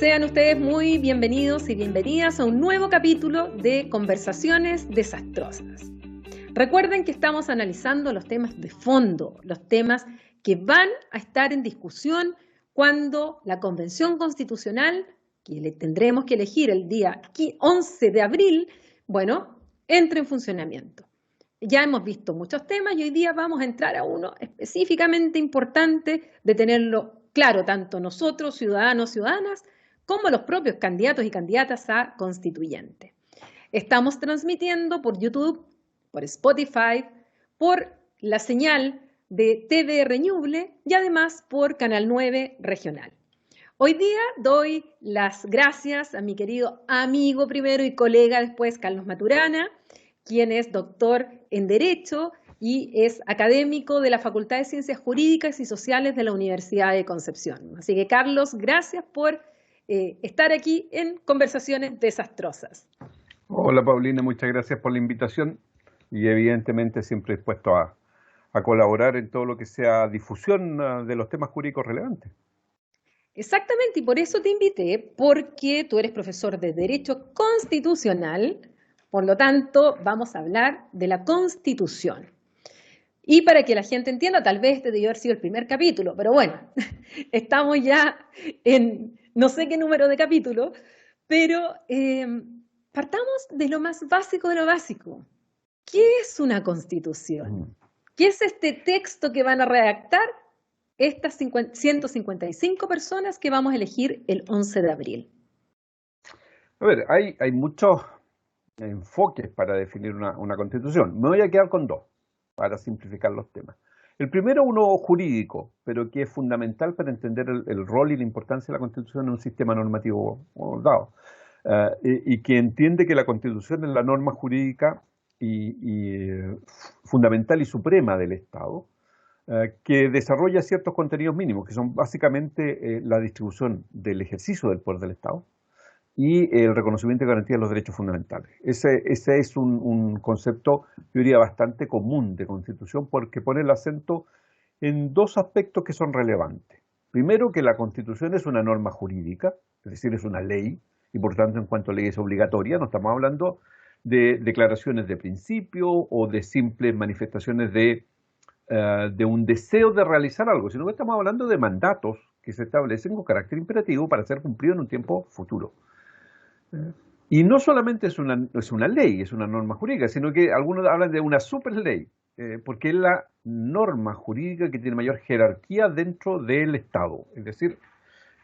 Sean ustedes muy bienvenidos y bienvenidas a un nuevo capítulo de Conversaciones Desastrosas. Recuerden que estamos analizando los temas de fondo, los temas que van a estar en discusión cuando la Convención Constitucional, que tendremos que elegir el día 11 de abril, entre en funcionamiento. Ya hemos visto muchos temas y hoy día vamos a entrar a uno específicamente importante de tenerlo claro, tanto nosotros, ciudadanos, ciudadanas, como los propios candidatos y candidatas a constituyente. Estamos transmitiendo por YouTube, por Spotify, por la señal de TVR Ñuble y además por Canal 9 Regional. Hoy día doy las gracias a mi querido amigo primero y colega después, Carlos Maturana, quien es doctor en Derecho y es académico de la Facultad de Ciencias Jurídicas y Sociales de la Universidad de Concepción. Así que, Carlos, gracias por estar aquí en Conversaciones Desastrosas. Hola, Paulina, muchas gracias por la invitación y evidentemente siempre dispuesto a colaborar en todo lo que sea difusión de los temas jurídicos relevantes. Exactamente, y por eso te invité, porque tú eres profesor de Derecho Constitucional, por lo tanto vamos a hablar de la Constitución. Y para que la gente entienda, tal vez este debió haber sido el primer capítulo, pero bueno, estamos ya en no sé qué número de capítulo, pero partamos de lo más básico de lo básico. ¿Qué es una Constitución? ¿Qué es este texto que van a redactar estas 155 personas que vamos a elegir el 11 de abril? A ver, hay muchos enfoques para definir una constitución. Me voy a quedar con dos, para simplificar los temas. El primero, uno jurídico, pero que es fundamental para entender el rol y la importancia de la constitución en un sistema normativo dado. Y que entiende que la constitución es la norma jurídica fundamental y suprema del Estado, que desarrolla ciertos contenidos mínimos, que son básicamente la distribución del ejercicio del poder del Estado y el reconocimiento y garantía de los derechos fundamentales. Ese es un concepto, yo diría, bastante común de Constitución, porque pone el acento en dos aspectos que son relevantes. Primero, que la Constitución es una norma jurídica, es decir, es una ley, y por tanto, en cuanto a ley es obligatoria, no estamos hablando de declaraciones de principio o de simples manifestaciones de un deseo de realizar algo, sino que estamos hablando de mandatos que se establecen con carácter imperativo para ser cumplidos en un tiempo futuro. Y no solamente es una ley, es una norma jurídica, sino que algunos hablan de una superley, porque es la norma jurídica que tiene mayor jerarquía dentro del Estado, es decir,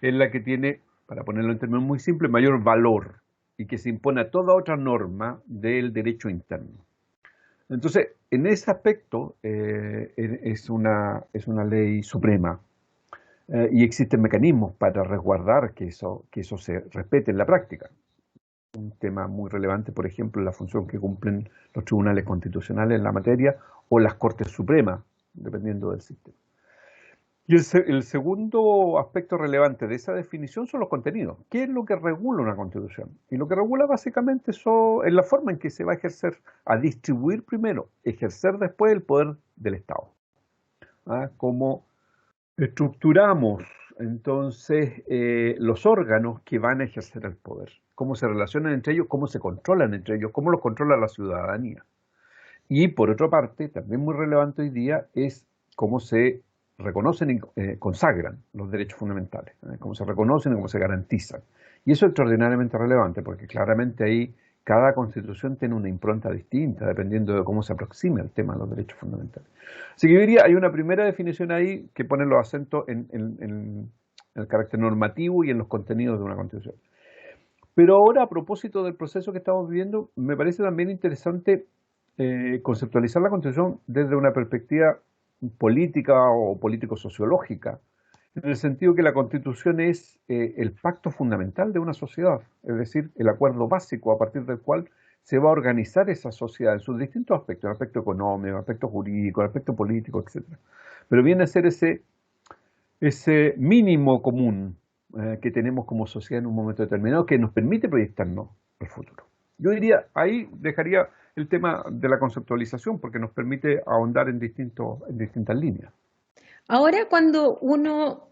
es la que tiene, para ponerlo en términos muy simples, mayor valor y que se impone a toda otra norma del derecho interno. Entonces, en ese aspecto es una ley suprema y existen mecanismos para resguardar que eso se respete en la práctica. Un tema muy relevante, por ejemplo, la función que cumplen los tribunales constitucionales en la materia o las Cortes Supremas, dependiendo del sistema. Y el segundo aspecto relevante de esa definición son los contenidos. ¿Qué es lo que regula una constitución? Y lo que regula básicamente es la forma en que se va a ejercer, a distribuir primero, ejercer después el poder del Estado. Cómo estructuramos entonces los órganos que van a ejercer el poder, cómo se relacionan entre ellos, cómo se controlan entre ellos, cómo los controla la ciudadanía. Y por otra parte, también muy relevante hoy día, es cómo se reconocen y consagran los derechos fundamentales, cómo se reconocen y cómo se garantizan. Y eso es extraordinariamente relevante porque claramente ahí cada constitución tiene una impronta distinta dependiendo de cómo se aproxime el tema de los derechos fundamentales. Así que yo diría, hay una primera definición ahí que pone los acentos en el carácter normativo y en los contenidos de una constitución. Pero ahora, a propósito del proceso que estamos viviendo, me parece también interesante conceptualizar la constitución desde una perspectiva política o político-sociológica, en el sentido que la Constitución es el pacto fundamental de una sociedad, es decir, el acuerdo básico a partir del cual se va a organizar esa sociedad en sus distintos aspectos, el aspecto económico, el aspecto jurídico, el aspecto político, etc. Pero viene a ser ese mínimo común que tenemos como sociedad en un momento determinado que nos permite proyectarnos al futuro. Yo diría, ahí dejaría el tema de la conceptualización porque nos permite ahondar en distintas líneas. Ahora, cuando uno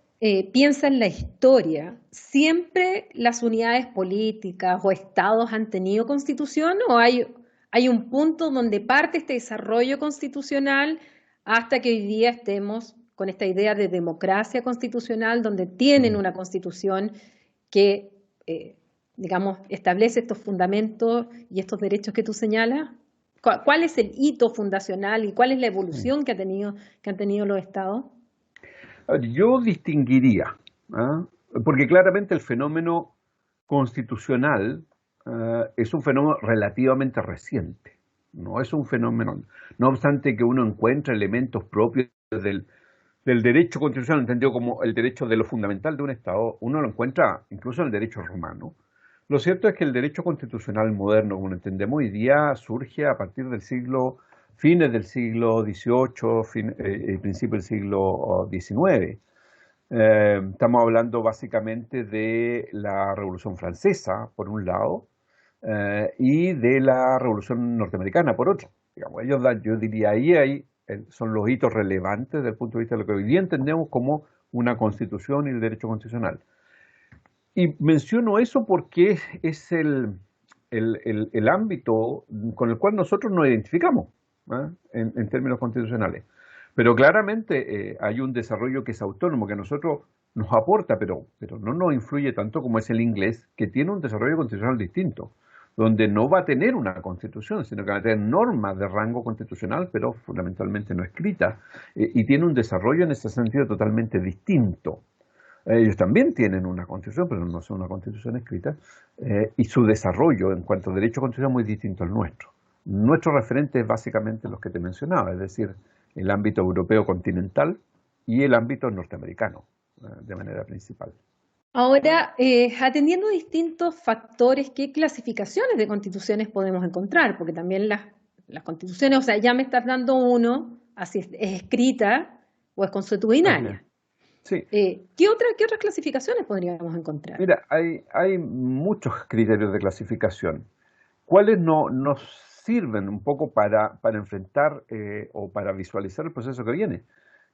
piensa en la historia, ¿siempre las unidades políticas o estados han tenido constitución o hay un punto donde parte este desarrollo constitucional hasta que hoy día estemos con esta idea de democracia constitucional donde tienen una constitución que, digamos, establece estos fundamentos y estos derechos que tú señalas? ¿Cuál es el hito fundacional y cuál es la evolución que han tenido los estados? Yo distinguiría, ¿ah? Porque claramente el fenómeno constitucional es un fenómeno relativamente reciente, no es un fenómeno, no obstante que uno encuentra elementos propios del derecho constitucional, entendido como el derecho de lo fundamental de un Estado, uno lo encuentra incluso en el derecho romano. Lo cierto es que el derecho constitucional moderno, como lo entendemos hoy día, surge a partir del fines del siglo XVIII, principios del siglo XIX. Estamos hablando básicamente de la Revolución Francesa, por un lado, y de la Revolución Norteamericana, por otro. Digamos, yo diría, son los hitos relevantes desde el punto de vista de lo que hoy día entendemos como una constitución y el derecho constitucional. Y menciono eso porque es el ámbito con el cual nosotros nos identificamos, ¿eh? En términos constitucionales. Pero claramente hay un desarrollo que es autónomo, que a nosotros nos aporta, pero no nos influye tanto como es el inglés, que tiene un desarrollo constitucional distinto, donde no va a tener una constitución, sino que va a tener normas de rango constitucional, pero fundamentalmente no escritas, y tiene un desarrollo en ese sentido totalmente distinto. Ellos también tienen una constitución, pero no son una constitución escrita, y su desarrollo en cuanto a derecho constitucional es muy distinto al nuestro. Nuestro referente es básicamente los que te mencionaba, es decir, el ámbito europeo continental y el ámbito norteamericano, de manera principal. Ahora, atendiendo a distintos factores, ¿qué clasificaciones de constituciones podemos encontrar? Porque también las constituciones, o sea, ya me estás dando uno, así es escrita o es consuetudinaria. Sí. ¿Qué otras clasificaciones podríamos encontrar? Mira, hay muchos criterios de clasificación. ¿Cuáles nos sirven un poco para enfrentar o para visualizar el proceso que viene?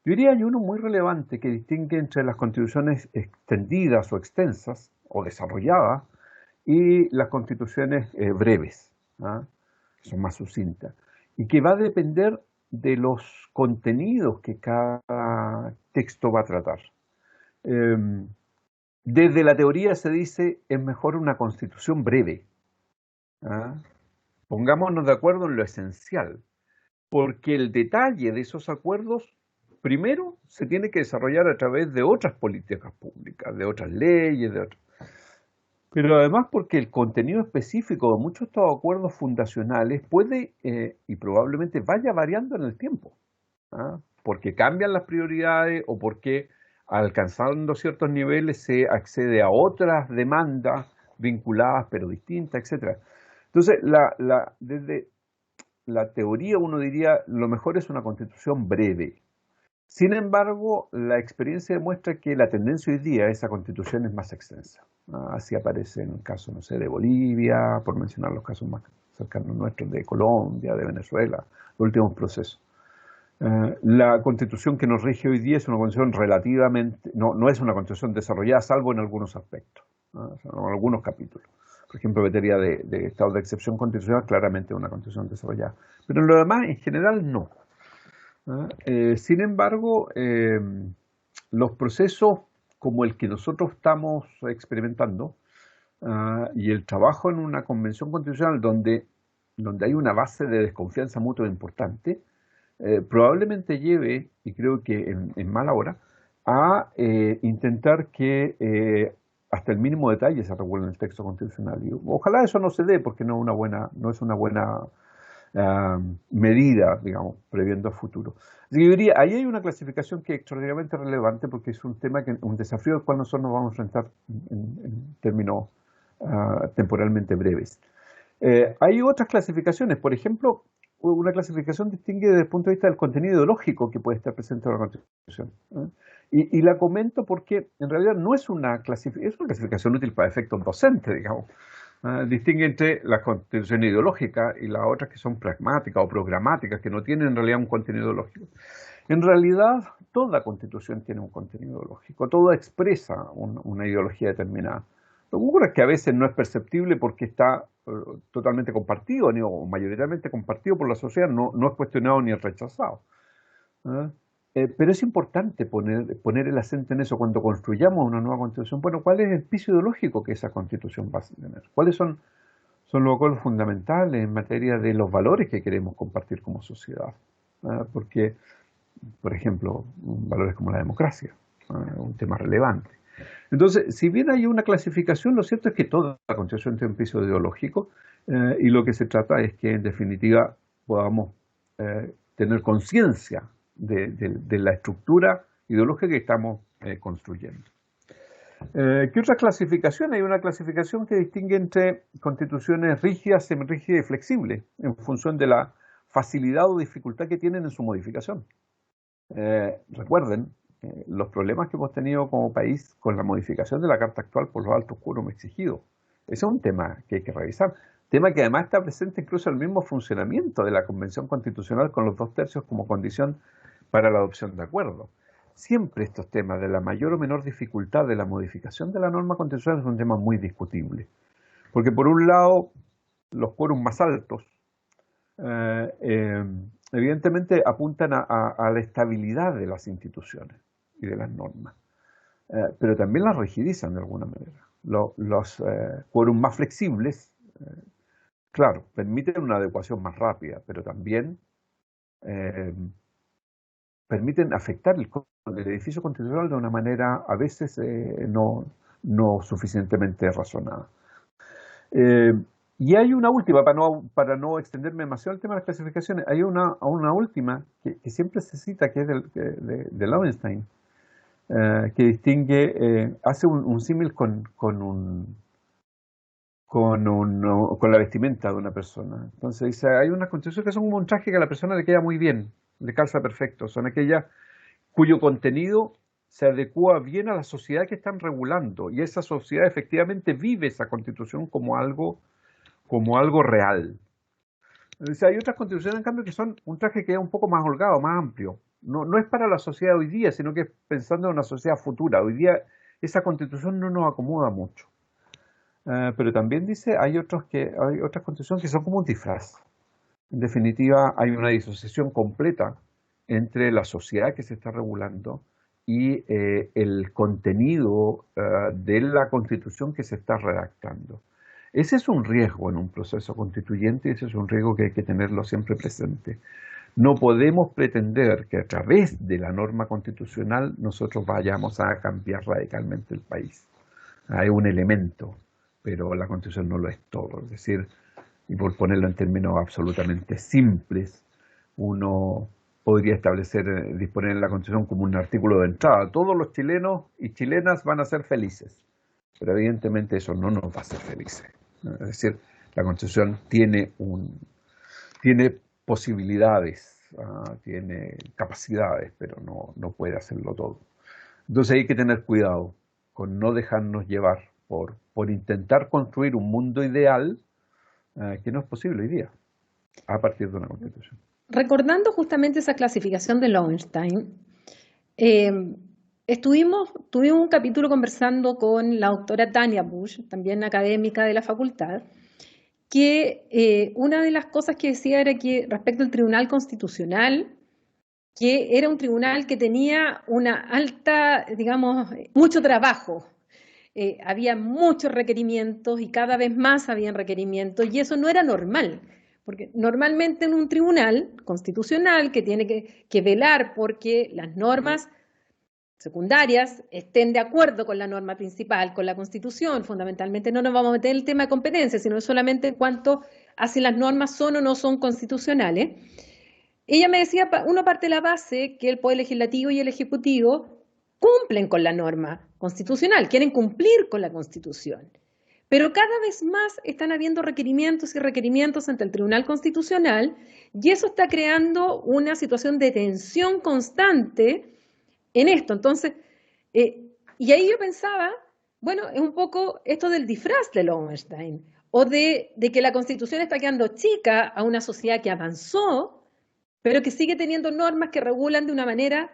Yo diría hay uno muy relevante que distingue entre las constituciones extendidas o extensas o desarrolladas y las constituciones breves, ¿ah? Que son más sucintas, y que va a depender de los contenidos que cada texto va a tratar. Desde la teoría se dice es mejor una constitución breve, ¿ah? Pongámonos de acuerdo en lo esencial, porque el detalle de esos acuerdos primero se tiene que desarrollar a través de otras políticas públicas, de otras leyes, pero además porque el contenido específico de muchos de estos acuerdos fundacionales puede y probablemente vaya variando en el tiempo, ¿ah? Porque cambian las prioridades o porque alcanzando ciertos niveles se accede a otras demandas vinculadas pero distintas, etc. Entonces, desde la teoría uno diría lo mejor es una constitución breve. Sin embargo, la experiencia demuestra que la tendencia hoy día a esa constitución es más extensa. Así aparece en el caso, no sé, de Bolivia, por mencionar los casos más cercanos nuestros, de Colombia, de Venezuela, los últimos procesos. La constitución que nos rige hoy día es una constitución relativamente, no es una constitución desarrollada, salvo en algunos aspectos, o sea, en algunos capítulos. Por ejemplo, en materia de estado de excepción constitucional, claramente una constitución desarrollada. Pero en lo demás, en general, no. Sin embargo, los procesos como el que nosotros estamos experimentando y el trabajo en una convención constitucional donde hay una base de desconfianza mutua importante, probablemente lleve, y creo que en mala hora, a intentar que hasta el mínimo detalle se regule en el texto constitucional. Y ojalá eso no se dé porque no es una buena medida, digamos, previendo a futuro. Así que yo diría, ahí hay una clasificación que es extraordinariamente relevante porque es un desafío al cual nosotros nos vamos a enfrentar en términos temporalmente breves. Hay otras clasificaciones, por ejemplo, una clasificación distingue desde el punto de vista del contenido ideológico que puede estar presente en la Constitución. Y la comento porque en realidad no es una clasificación útil para efectos docentes, digamos. Distingue entre las constituciones ideológicas y las otras que son pragmáticas o programáticas, que no tienen en realidad un contenido ideológico. En realidad, toda constitución tiene un contenido ideológico, toda expresa una ideología determinada. Lo que ocurre es que a veces no es perceptible porque está totalmente compartido o mayoritariamente compartido por la sociedad, no es cuestionado ni es rechazado. ¿Ah? Pero es importante poner el acento en eso cuando construyamos una nueva constitución. Bueno, ¿cuál es el piso ideológico que esa constitución va a tener? ¿Cuáles son los acuerdos fundamentales en materia de los valores que queremos compartir como sociedad? Porque, por ejemplo, valores como la democracia, un tema relevante. Entonces, si bien hay una clasificación, lo cierto es que toda la constitución tiene un piso ideológico y lo que se trata es que, en definitiva, podamos tener conciencia de la estructura ideológica que estamos construyendo. ¿Qué otra clasificación? Hay una clasificación que distingue entre constituciones rígidas, semirrígidas y flexibles en función de la facilidad o dificultad que tienen en su modificación. Recuerden los problemas que hemos tenido como país con la modificación de la Carta actual por los altos quórum exigidos. Ese es un tema que hay que revisar. Tema que además está presente incluso en el mismo funcionamiento de la Convención Constitucional con los 2/3 como condición para la adopción de acuerdos. Siempre estos temas de la mayor o menor dificultad de la modificación de la norma constitucional es un tema muy discutible. Porque por un lado, los quórums más altos evidentemente apuntan a la estabilidad de las instituciones y de las normas, pero también las rigidizan de alguna manera. Los quórums más flexibles, claro, permiten una adecuación más rápida, pero también permiten afectar el edificio constitucional de una manera a veces no suficientemente razonada. Y hay una última, para no extenderme demasiado el tema de las clasificaciones, hay una última que siempre se cita, que es de Lowenstein, que distingue, hace un símil con la vestimenta de una persona. Entonces dice, hay unas constituciones que son como un traje que a la persona le queda muy bien, le calza perfecto, son aquellas cuyo contenido se adecua bien a la sociedad que están regulando, y esa sociedad efectivamente vive esa constitución como algo real. Entonces, hay otras constituciones, en cambio, que son un traje que es un poco más holgado, más amplio. No es para la sociedad hoy día, sino que es pensando en una sociedad futura. Hoy día esa constitución no nos acomoda mucho. Pero también dice, hay otras constituciones que son como un disfraz. En definitiva, hay una disociación completa entre la sociedad que se está regulando y el contenido de la constitución que se está redactando. Ese es un riesgo en un proceso constituyente y ese es un riesgo que hay que tenerlo siempre presente. No podemos pretender que a través de la norma constitucional nosotros vayamos a cambiar radicalmente el país. Hay un elemento, pero la constitución no lo es todo. Es decir, y por ponerlo en términos absolutamente simples, uno podría disponer en la constitución como un artículo de entrada. Todos los chilenos y chilenas van a ser felices, pero evidentemente eso no nos va a hacer felices. Es decir, la Constitución tiene posibilidades, tiene capacidades, pero no puede hacerlo todo. Entonces hay que tener cuidado con no dejarnos llevar por intentar construir un mundo ideal que no es posible hoy día a partir de una Constitución. Recordando justamente esa clasificación de Lowenstein, tuvimos un capítulo conversando con la doctora Tania Busch, también académica de la facultad, que una de las cosas que decía era que respecto al Tribunal Constitucional, que era un tribunal que tenía una alta, digamos, mucho trabajo. Había muchos requerimientos y cada vez más habían requerimientos y eso no era normal. Porque normalmente en un tribunal constitucional que tiene que velar porque las normas secundarias estén de acuerdo con la norma principal, con la Constitución, fundamentalmente no nos vamos a meter en el tema de competencia, sino solamente en cuanto a si las normas son o no son constitucionales. Ella me decía, uno parte de la base que el Poder Legislativo y el Ejecutivo cumplen con la norma constitucional, quieren cumplir con la Constitución. Pero cada vez más están habiendo requerimientos y requerimientos ante el Tribunal Constitucional y eso está creando una situación de tensión constante en esto. Entonces, y ahí yo pensaba, bueno, es un poco esto del disfraz de Lowenstein o de que la Constitución está quedando chica a una sociedad que avanzó, pero que sigue teniendo normas que regulan de una manera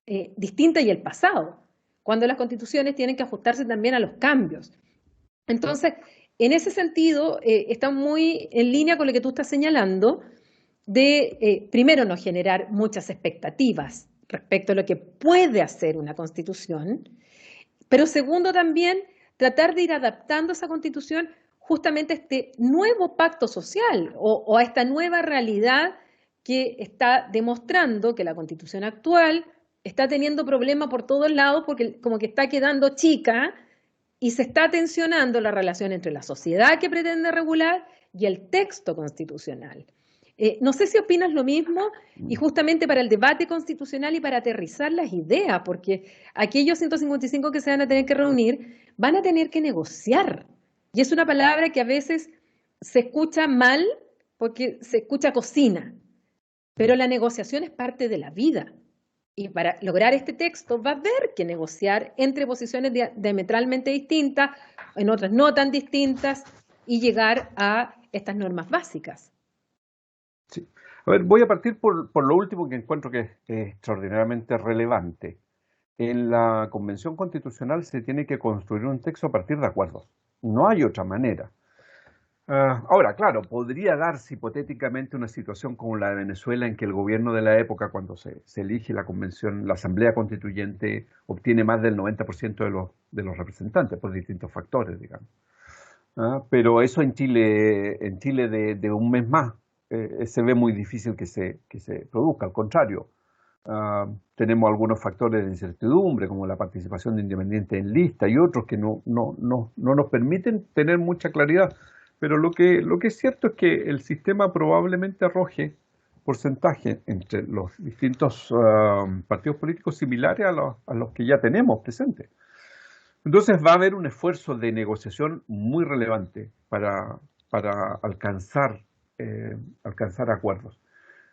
distinta y el pasado, cuando las constituciones tienen que ajustarse también a los cambios. Entonces, en ese sentido, está muy en línea con lo que tú estás señalando de, primero, no generar muchas expectativas respecto a lo que puede hacer una constitución, pero segundo también, tratar de ir adaptando esa constitución justamente a este nuevo pacto social o a esta nueva realidad que está demostrando que la constitución actual está teniendo problemas por todos lados porque como que está quedando chica y se está tensionando la relación entre la sociedad que pretende regular y el texto constitucional. No sé si opinas lo mismo y justamente para el debate constitucional y para aterrizar las ideas, porque aquellos 155 que se van a tener que reunir van a tener que negociar. Y es una palabra que a veces se escucha mal porque se escucha cocina, pero la negociación es parte de la vida. Y para lograr este texto va a haber que negociar entre posiciones diametralmente distintas, en otras no tan distintas, y llegar a estas normas básicas. Sí. A ver, voy a partir por lo último que encuentro que es extraordinariamente relevante. En la Convención Constitucional se tiene que construir un texto a partir de acuerdos. No hay otra manera. Ahora, claro, podría darse hipotéticamente una situación como la de Venezuela en que el gobierno de la época, cuando se elige la convención, la Asamblea Constituyente obtiene más del 90% de los representantes por distintos factores, digamos. Pero eso en Chile de un mes más se ve muy difícil que se produzca. Al contrario, tenemos algunos factores de incertidumbre, como la participación de independientes en lista y otros que no nos permiten tener mucha claridad. Pero lo que es cierto es que el sistema probablemente arroje porcentaje entre los distintos partidos políticos similares a los que ya tenemos presentes. Entonces va a haber un esfuerzo de negociación muy relevante para alcanzar acuerdos.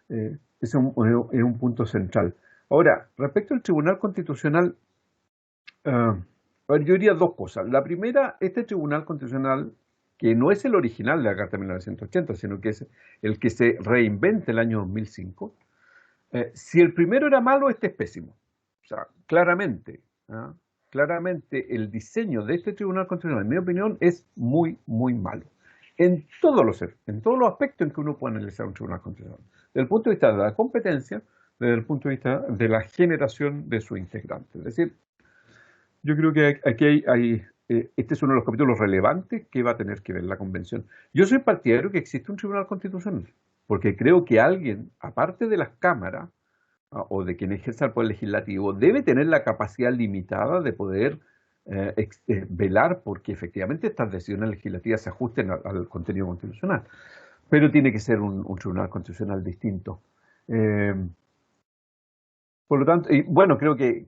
Ese es un punto central. Ahora, respecto al Tribunal Constitucional, yo diría dos cosas. La primera, este Tribunal Constitucional, que no es el original de la Carta de 1980, sino que es el que se reinventa el año 2005, si el primero era malo, este es pésimo. O sea, claramente el diseño de este Tribunal Constitucional, en mi opinión, es muy, muy malo. En todos los aspectos en que uno puede analizar un Tribunal Constitucional. Desde el punto de vista de la competencia, desde el punto de vista de la generación de sus integrantes. Es decir, yo creo que aquí este es uno de los capítulos relevantes que va a tener que ver la Convención. Yo soy partidario que existe un Tribunal Constitucional, porque creo que alguien, aparte de las cámaras, o de quien ejerza el poder legislativo, debe tener la capacidad limitada de poder velar porque efectivamente estas decisiones legislativas se ajusten al contenido constitucional. Pero tiene que ser un tribunal constitucional distinto. Por lo tanto, y bueno, creo que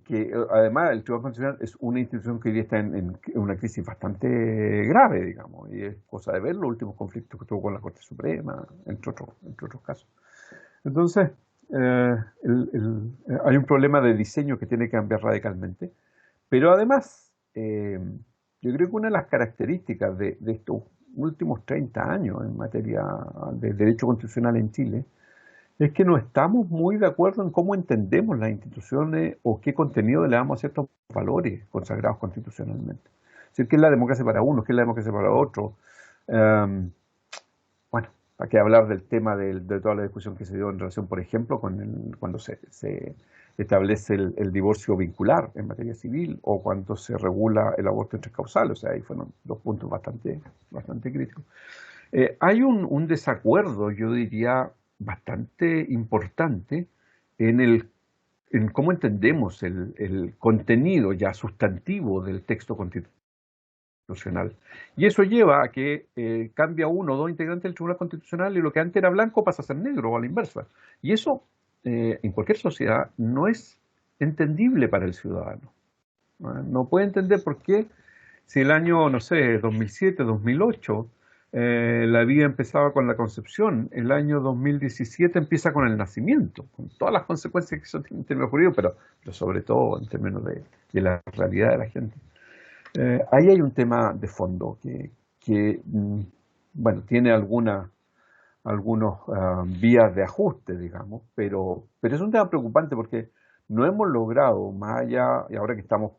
además el Tribunal Constitucional es una institución que hoy día está en una crisis bastante grave, digamos, y es cosa de ver los últimos conflictos que tuvo con la Corte Suprema, entre otros casos. Entonces, hay un problema de diseño que tiene que cambiar radicalmente, pero además, yo creo que una de las características de estos últimos 30 años en materia de derecho constitucional en Chile es que no estamos muy de acuerdo en cómo entendemos las instituciones o qué contenido le damos a ciertos valores consagrados constitucionalmente. Es decir, ¿qué es la democracia para uno? ¿Qué es la democracia para otro? Bueno, hay que hablar del tema de toda la discusión que se dio en relación, por ejemplo, cuando se establece el divorcio vincular en materia civil o cuando se regula el aborto entre causales. O sea, ahí fueron dos puntos bastante críticos. Hay un desacuerdo, yo diría, bastante importante en cómo entendemos el contenido ya sustantivo del texto constitucional. Y eso lleva a que cambia uno o dos integrantes del Tribunal Constitucional y lo que antes era blanco pasa a ser negro o a la inversa. Y eso en cualquier sociedad no es entendible para el ciudadano. No puede entender por qué si el año, no sé, 2007, 2008, la vida empezaba con la concepción, el año 2017 empieza con el nacimiento, con todas las consecuencias que eso tiene en términos jurídicos, pero sobre todo en términos de la realidad de la gente. Ahí hay un tema de fondo que bueno, tiene algunos vías de ajuste, digamos, pero es un tema preocupante porque no hemos logrado, más allá, y ahora que estamos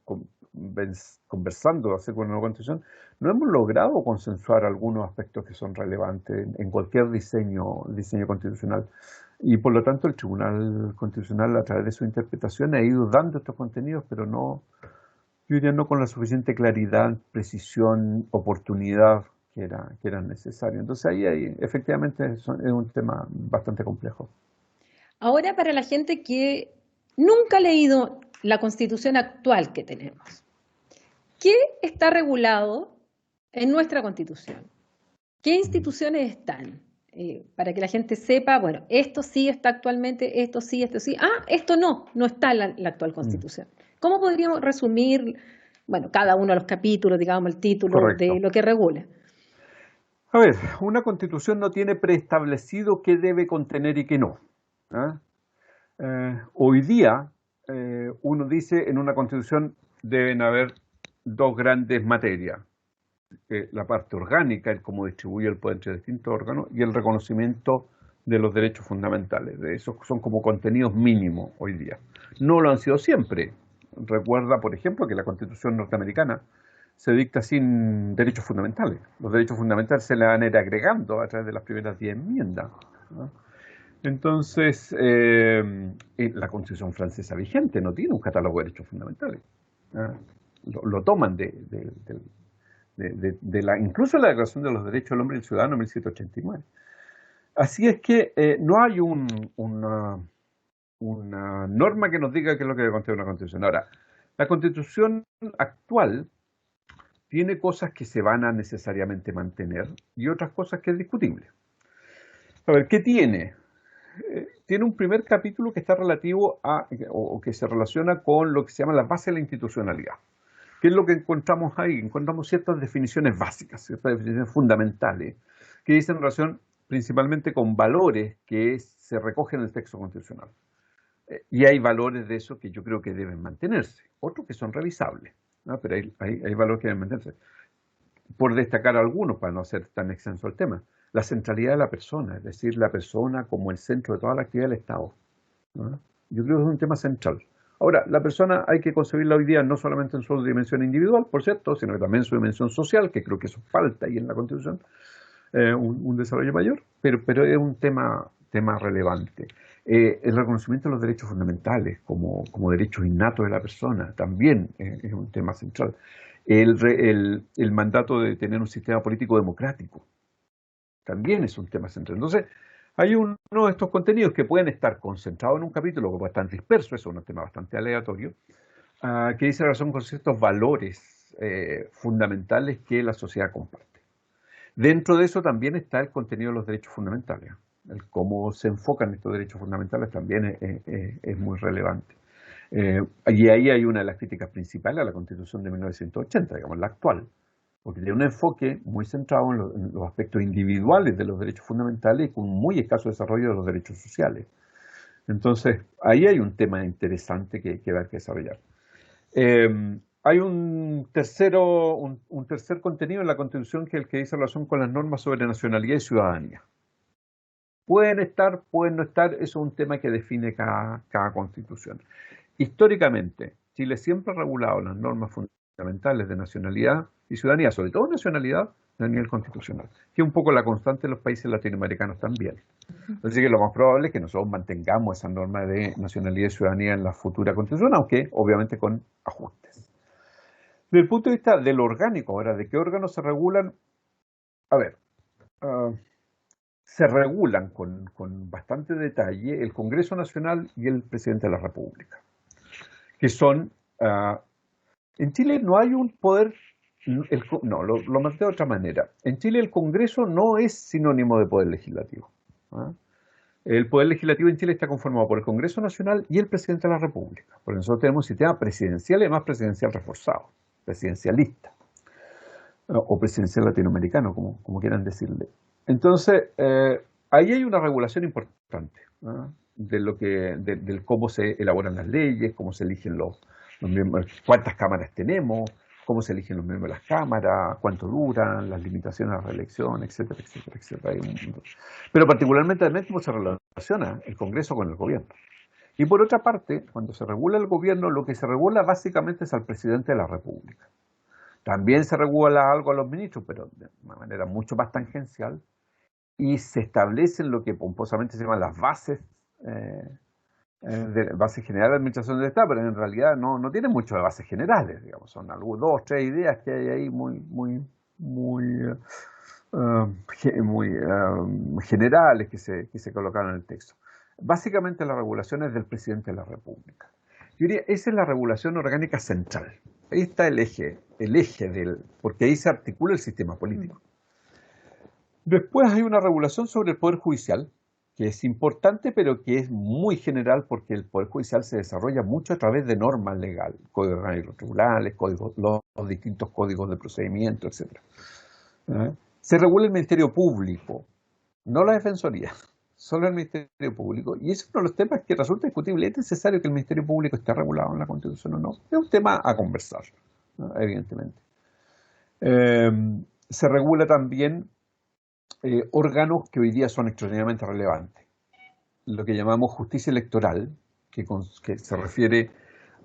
conversando acerca de una nueva constitución, no hemos logrado consensuar algunos aspectos que son relevantes en cualquier diseño constitucional. Y por lo tanto el Tribunal Constitucional, a través de su interpretación, ha ido dando estos contenidos, pero no, yo diría no con la suficiente claridad, precisión, oportunidad que era necesario. Entonces ahí efectivamente es un tema bastante complejo. Ahora, para la gente que nunca ha leído la Constitución actual que tenemos, ¿qué está regulado en nuestra Constitución? ¿Qué instituciones están? Para que la gente sepa, bueno, esto sí está actualmente, esto sí, esto no está en la actual Constitución. ¿Cómo podríamos resumir, bueno, cada uno de los capítulos, digamos, el título Correcto. de lo que regula? A ver, una constitución no tiene preestablecido qué debe contener y qué no. Hoy día, uno dice en una constitución deben haber dos grandes materias. La parte orgánica, el cómo distribuye el poder entre distintos órganos, y el reconocimiento de los derechos fundamentales. De esos son como contenidos mínimos hoy día. No lo han sido siempre. Recuerda, por ejemplo, que la Constitución norteamericana se dicta sin derechos fundamentales. Los derechos fundamentales se le van a ir agregando a través de las primeras 10 enmiendas, ¿no? Entonces, la Constitución francesa vigente no tiene un catálogo de derechos fundamentales. Lo toman incluso la Declaración de los Derechos del Hombre y del Ciudadano en 1789. Así es que no hay una norma que nos diga qué es lo que debe contener una Constitución. Ahora, la Constitución actual tiene cosas que se van a necesariamente mantener y otras cosas que es discutible. A ver, ¿qué tiene? Tiene un primer capítulo que está relativo o que se relaciona con lo que se llama la base de la institucionalidad. ¿Qué es lo que encontramos ahí? Encontramos ciertas definiciones básicas, ciertas definiciones fundamentales, que dicen relación principalmente con valores que se recogen en el texto constitucional. Y hay valores de eso que yo creo que deben mantenerse, otros que son revisables, ¿no? Pero hay valores que deben mantenerse. Por destacar algunos, para no ser tan extenso el tema, la centralidad de la persona, es decir, la persona como el centro de toda la actividad del Estado, ¿no? Yo creo que es un tema central. Ahora, la persona hay que concebirla hoy día no solamente en su dimensión individual, por cierto, sino que también en su dimensión social, que creo que eso falta ahí en la Constitución, un desarrollo mayor, pero es un tema relevante. El reconocimiento de los derechos fundamentales como derechos innatos de la persona también es un tema central. El mandato de tener un sistema político democrático también es un tema central. Entonces, hay uno de estos contenidos que pueden estar concentrados en un capítulo que puede estar disperso, eso es un tema bastante aleatorio, que dice relación con ciertos valores fundamentales que la sociedad comparte. Dentro de eso también está el contenido de los derechos fundamentales. El cómo se enfocan estos derechos fundamentales también es muy relevante. Y ahí hay una de las críticas principales a la Constitución de 1980, digamos, la actual, porque tiene un enfoque muy centrado en los aspectos individuales de los derechos fundamentales y con un muy escaso desarrollo de los derechos sociales. Entonces, ahí hay un tema interesante que hay que desarrollar. Hay un tercer contenido en la Constitución que es el que dice relación con las normas sobre nacionalidad y ciudadanía. Pueden estar, pueden no estar, eso es un tema que define cada Constitución. Históricamente, Chile siempre ha regulado las normas fundamentales de nacionalidad y ciudadanía, sobre todo nacionalidad, a nivel constitucional, que es un poco la constante de los países latinoamericanos también. Así que lo más probable es que nosotros mantengamos esa norma de nacionalidad y ciudadanía en la futura Constitución, aunque obviamente con ajustes. Desde el punto de vista del orgánico, ahora, ¿de qué órganos se regulan? A ver, se regulan con bastante detalle el Congreso Nacional y el Presidente de la República, que son, en Chile no hay un poder, lo marqué de otra manera. En Chile el Congreso no es sinónimo de poder legislativo. El poder legislativo en Chile está conformado por el Congreso Nacional y el Presidente de la República. Porque nosotros tenemos un sistema presidencial y además presidencial reforzado, presidencialista, o presidencial latinoamericano, como quieran decirle. Entonces, ahí hay una regulación importante, ¿no? Del cómo se elaboran las leyes, cómo se eligen los miembros, cuántas cámaras tenemos, cómo se eligen los miembros de las cámaras, cuánto duran, las limitaciones a la reelección, etcétera, etcétera, etcétera. Pero particularmente también cómo se relaciona el Congreso con el gobierno. Y por otra parte, cuando se regula el gobierno, lo que se regula básicamente es al presidente de la República. También se regula algo a los ministros, pero de una manera mucho más tangencial, y se establecen lo que pomposamente se llaman las bases, de bases generales de administración del Estado, pero en realidad no tienen mucho de bases generales, digamos, son algo, dos, tres ideas que hay ahí muy generales que se colocaron en el texto. Básicamente la regulación es del presidente de la República. Yo diría, esa es la regulación orgánica central. Ahí está el eje porque ahí se articula el sistema político. Después hay una regulación sobre el Poder Judicial, que es importante, pero que es muy general porque el Poder Judicial se desarrolla mucho a través de normas legales, códigos orgánicos tribunales, los distintos códigos de procedimiento, etc. Se regula el Ministerio Público, no la Defensoría, solo el Ministerio Público, y ese es uno de los temas que resulta discutible. ¿Es necesario que el Ministerio Público esté regulado en la Constitución o no? Es un tema a conversar, ¿no? Evidentemente. Se regula también órganos que hoy día son extraordinariamente relevantes. Lo que llamamos justicia electoral, que se refiere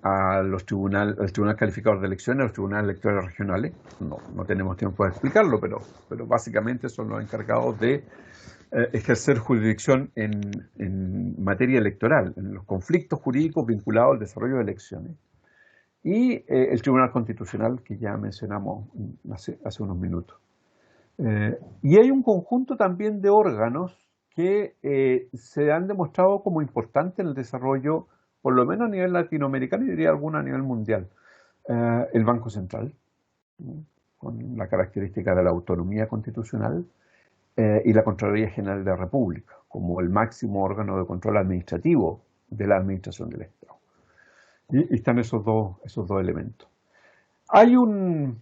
a al Tribunal Calificador de Elecciones, a los tribunales electorales regionales. No tenemos tiempo de explicarlo, pero básicamente son los encargados de ejercer jurisdicción en materia electoral, en los conflictos jurídicos vinculados al desarrollo de elecciones. Y el Tribunal Constitucional, que ya mencionamos hace unos minutos. Y hay un conjunto también de órganos que se han demostrado como importantes en el desarrollo, por lo menos a nivel latinoamericano y diría alguno a nivel mundial. El Banco Central, con la característica de la autonomía constitucional, y la Contraloría General de la República, como el máximo órgano de control administrativo de la administración del Estado. Y están esos dos elementos. Hay un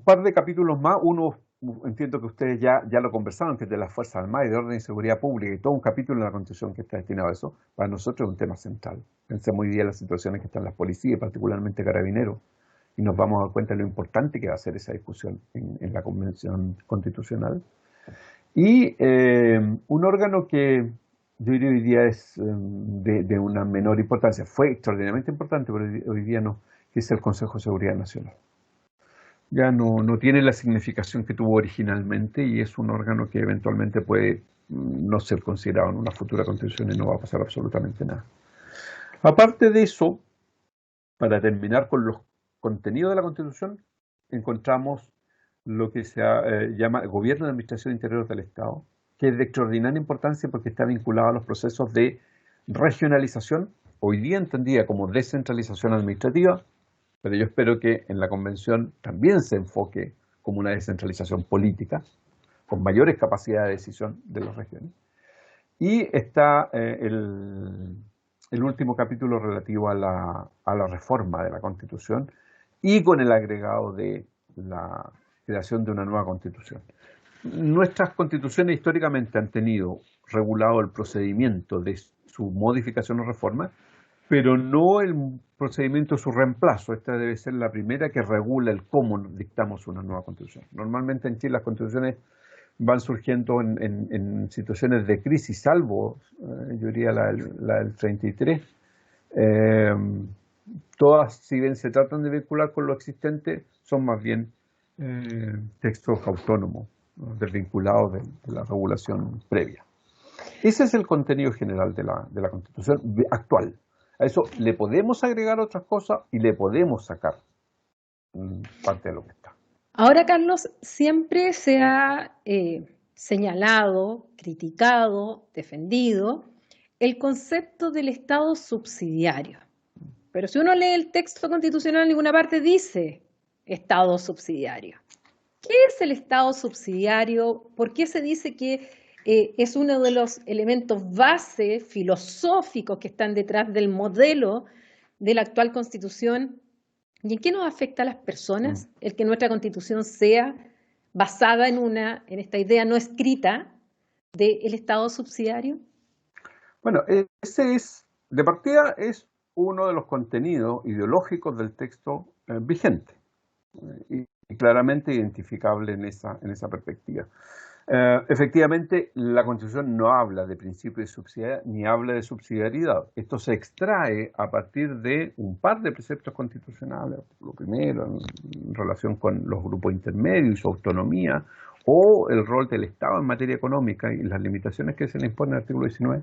par de capítulos más, uno entiendo que ustedes ya lo conversaron, que es de las Fuerzas Armadas y de Orden y Seguridad Pública, y todo un capítulo en la Constitución que está destinado a eso. Para nosotros es un tema central. Pensemos hoy día en las situaciones que están las policías, particularmente carabineros, y nos vamos a dar cuenta de lo importante que va a ser esa discusión en la Convención Constitucional. Y un órgano que yo diría hoy día es de una menor importancia, fue extraordinariamente importante, pero hoy día no, que es el Consejo de Seguridad Nacional. Ya no tiene la significación que tuvo originalmente y es un órgano que eventualmente puede no ser considerado en una futura constitución y no va a pasar absolutamente nada. Aparte de eso, para terminar con los contenidos de la Constitución, encontramos lo que se llama Gobierno de Administración Interior del Estado, que es de extraordinaria importancia porque está vinculado a los procesos de regionalización, hoy día entendida como descentralización administrativa, pero yo espero que en la Convención también se enfoque como una descentralización política, con mayores capacidades de decisión de las regiones. Y está el último capítulo relativo a la reforma de la Constitución y con el agregado de la creación de una nueva Constitución. Nuestras constituciones históricamente han tenido regulado el procedimiento de su modificación o reforma, pero no el procedimiento de su reemplazo. Esta debe ser la primera que regula el cómo dictamos una nueva Constitución. Normalmente en Chile las constituciones van surgiendo en situaciones de crisis, salvo, yo diría, la del 33. Todas, si bien se tratan de vincular con lo existente, son más bien textos autónomos, ¿no?, desvinculados de la regulación previa. Ese es el contenido general de la Constitución actual. A eso le podemos agregar otras cosas y le podemos sacar parte de lo que está. Ahora, Carlos, siempre se ha señalado, criticado, defendido el concepto del Estado subsidiario. Pero si uno lee el texto constitucional, en ninguna parte dice Estado subsidiario. ¿Qué es el Estado subsidiario? ¿Por qué se dice que es uno de los elementos base filosóficos que están detrás del modelo de la actual Constitución? ¿Y en qué nos afecta a las personas el que nuestra Constitución sea basada en esta idea no escrita del Estado subsidiario? Bueno, de partida es uno de los contenidos ideológicos del texto vigente y claramente identificable en esa perspectiva. Efectivamente, la Constitución no habla de principio de subsidiariedad ni habla de subsidiariedad. Esto se extrae a partir de un par de preceptos constitucionales. Lo primero, en relación con los grupos intermedios y su autonomía, o el rol del Estado en materia económica y las limitaciones que se le imponen en el artículo 19,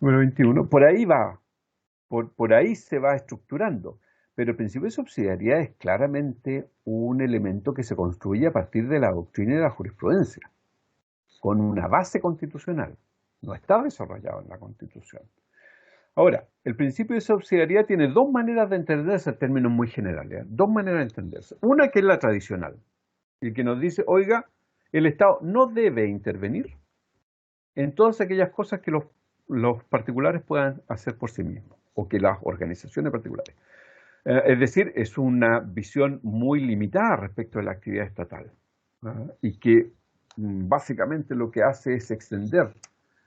número 21. Por ahí va, por ahí se va estructurando. Pero el principio de subsidiariedad es claramente un elemento que se construye a partir de la doctrina y de la jurisprudencia, con una base constitucional. No está desarrollado en la Constitución. Ahora, el principio de subsidiariedad tiene dos maneras de entenderse en términos muy generales. Dos maneras de entenderse. Una que es la tradicional, el que nos dice, oiga, el Estado no debe intervenir en todas aquellas cosas que los particulares puedan hacer por sí mismos, o que las organizaciones particulares. Es decir, es una visión muy limitada respecto de la actividad estatal, y que básicamente lo que hace es extender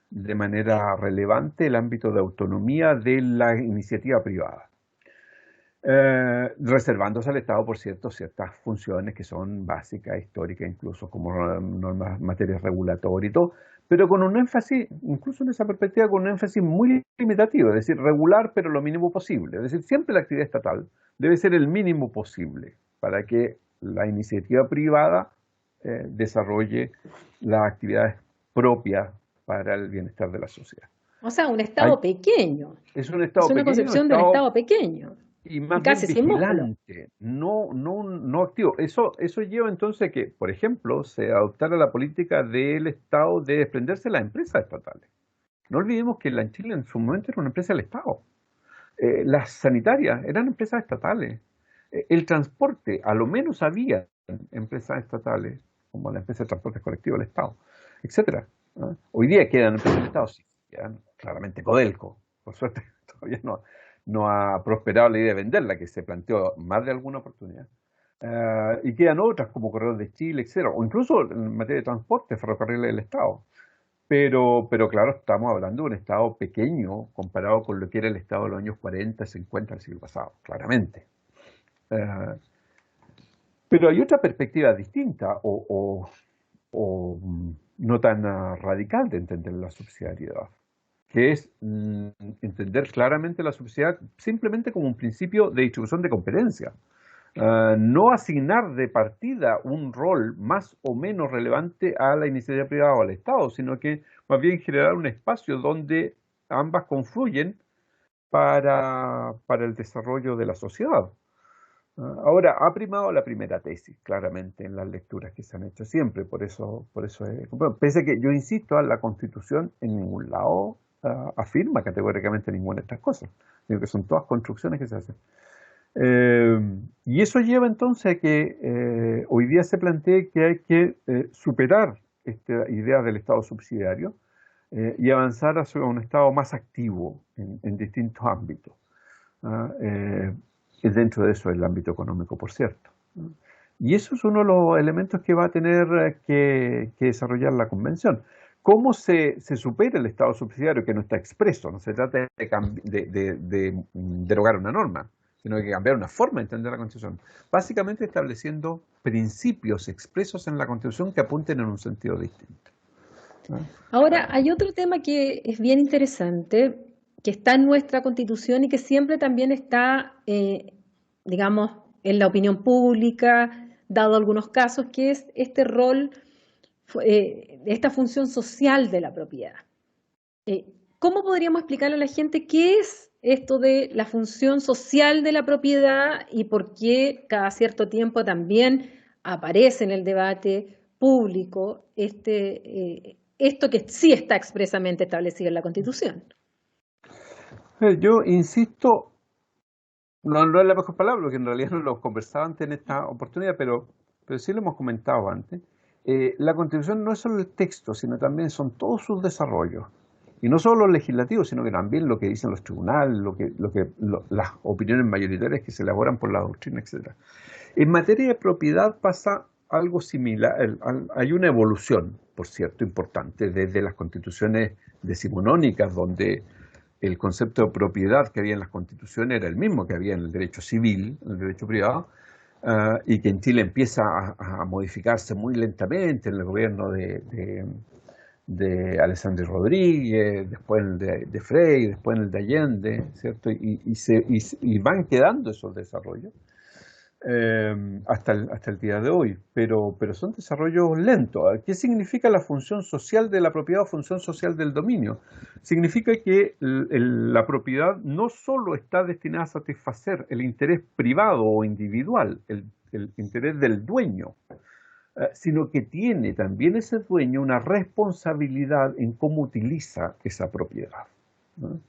de manera relevante el ámbito de autonomía de la iniciativa privada, reservándose al Estado, por cierto, ciertas funciones que son básicas, históricas, incluso como normas, materias regulatorias y todo, pero con un énfasis, incluso en esa perspectiva, con un énfasis muy limitativo, es decir, regular pero lo mínimo posible. Es decir, siempre la actividad estatal debe ser el mínimo posible para que la iniciativa privada desarrolle las actividades propias para el bienestar de la sociedad. O sea, un Estado pequeño. Es un Estado Es una pequeño, concepción de un Estado pequeño. y más Casi bien sin músculo. vigilante, no activo. Eso lleva entonces a que, por ejemplo, se adoptara la política del Estado de desprenderse de las empresas estatales. No olvidemos que la en Chile en su momento era una empresa del Estado. Las sanitarias eran empresas estatales. El transporte, a lo menos había empresas estatales, como la empresa de transportes colectivos del Estado, etcétera. Hoy día quedan empresas del Estado, sí, quedan claramente Codelco. Por suerte todavía no ha prosperado la idea de venderla, que se planteó más de alguna oportunidad. Y quedan otras como Correos de Chile, etcétera, o incluso en materia de transporte, ferrocarriles del Estado. Pero claro, estamos hablando de un Estado pequeño comparado con lo que era el Estado de los años 40, 50 del siglo pasado, claramente. Pero hay otra perspectiva distinta o no tan radical de entender la subsidiariedad, que es entender claramente la subsidiariedad simplemente como un principio de distribución de competencia. No asignar de partida un rol más o menos relevante a la iniciativa privada o al Estado, sino que más bien generar un espacio donde ambas confluyen para el desarrollo de la sociedad. Ahora, ha primado la primera tesis, claramente, en las lecturas que se han hecho siempre, por eso pese a que yo insisto, la Constitución en ningún lado afirma categóricamente ninguna de estas cosas, sino que son todas construcciones que se hacen. Y eso lleva entonces a que hoy día se plantee que hay que superar esta idea del Estado subsidiario y avanzar hacia un Estado más activo en distintos ámbitos. Dentro de eso el ámbito económico, por cierto. Y eso es uno de los elementos que va a tener que desarrollar la Convención. ¿Cómo se supera el Estado subsidiario que no está expreso? No se trata de derogar una norma, sino de cambiar una forma de entender la Constitución. Básicamente estableciendo principios expresos en la Constitución que apunten en un sentido distinto. Ahora, hay otro tema que es bien interesante, que está en nuestra Constitución y que siempre también está, digamos, en la opinión pública, dado algunos casos, que es este rol, esta función social de la propiedad. ¿Cómo podríamos explicarle a la gente qué es esto de la función social de la propiedad y por qué cada cierto tiempo también aparece en el debate público esto que sí está expresamente establecido en la Constitución? Yo insisto, no es la mejor palabra, porque en realidad no lo conversaba antes en esta oportunidad, pero sí lo hemos comentado antes. La Constitución no es solo el texto, sino también son todos sus desarrollos. Y no solo los legislativos, sino que también lo que dicen los tribunales, las opiniones mayoritarias que se elaboran por la doctrina, etc. En materia de propiedad pasa algo similar. Hay una evolución, por cierto, importante, desde las constituciones decimonónicas, donde el concepto de propiedad que había en las constituciones era el mismo que había en el derecho civil, en el derecho privado, y que en Chile empieza a modificarse muy lentamente en el gobierno de Alessandro Rodríguez, después en el de Frei, después en el de Allende, ¿cierto? Y van quedando esos desarrollos hasta el día de hoy, pero son desarrollos lentos. ¿Qué significa la función social de la propiedad o función social del dominio? Significa que la propiedad no solo está destinada a satisfacer el interés privado o individual, el interés del dueño, sino que tiene también ese dueño una responsabilidad en cómo utiliza esa propiedad, ¿no?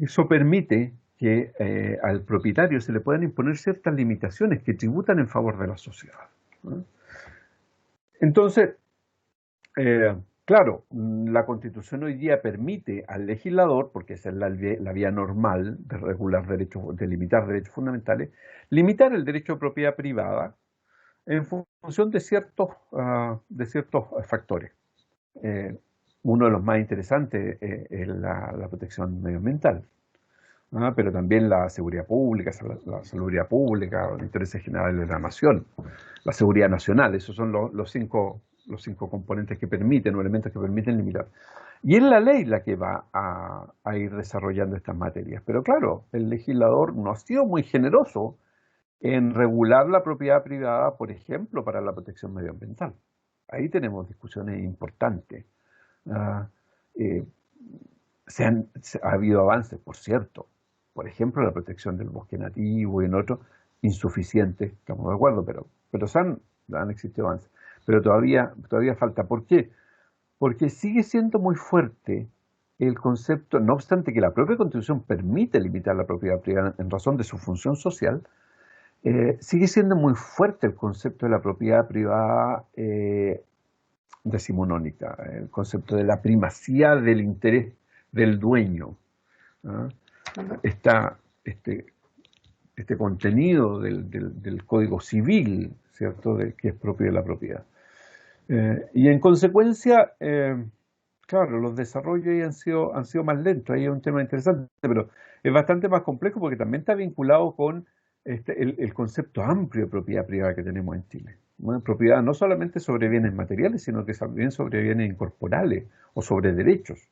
Eso permite que al propietario se le puedan imponer ciertas limitaciones que tributan en favor de la sociedad, ¿no? Entonces, claro, la Constitución hoy día permite al legislador, porque esa es la vía normal de regular derechos, de limitar derechos fundamentales, limitar el derecho de propiedad privada en función de ciertos factores. Uno de los más interesantes es la protección medioambiental, pero también la seguridad pública, la salubridad pública, los intereses generales de la nación, la seguridad nacional. Esos son los cinco componentes que permiten, o elementos que permiten limitar. Y es la ley la que va a ir desarrollando estas materias. Pero claro, el legislador no ha sido muy generoso en regular la propiedad privada, por ejemplo, para la protección medioambiental. Ahí tenemos discusiones importantes. Ha habido avances, por cierto. Por ejemplo, la protección del bosque nativo y en otros, insuficientes, estamos de acuerdo, pero han existido avances. Pero todavía falta. ¿Por qué? Porque sigue siendo muy fuerte el concepto, no obstante que la propia Constitución permite limitar la propiedad privada en razón de su función social, sigue siendo muy fuerte el concepto de la propiedad privada decimonónica, el concepto de la primacía del interés del dueño, ¿no? Está este contenido del Código Civil, ¿cierto?, que es propio de la propiedad. Y en consecuencia, claro, los desarrollos ahí han sido más lentos. Ahí es un tema interesante, pero es bastante más complejo porque también está vinculado con el concepto amplio de propiedad privada que tenemos en Chile. Una propiedad no solamente sobre bienes materiales, sino que también sobre bienes incorporales o sobre derechos,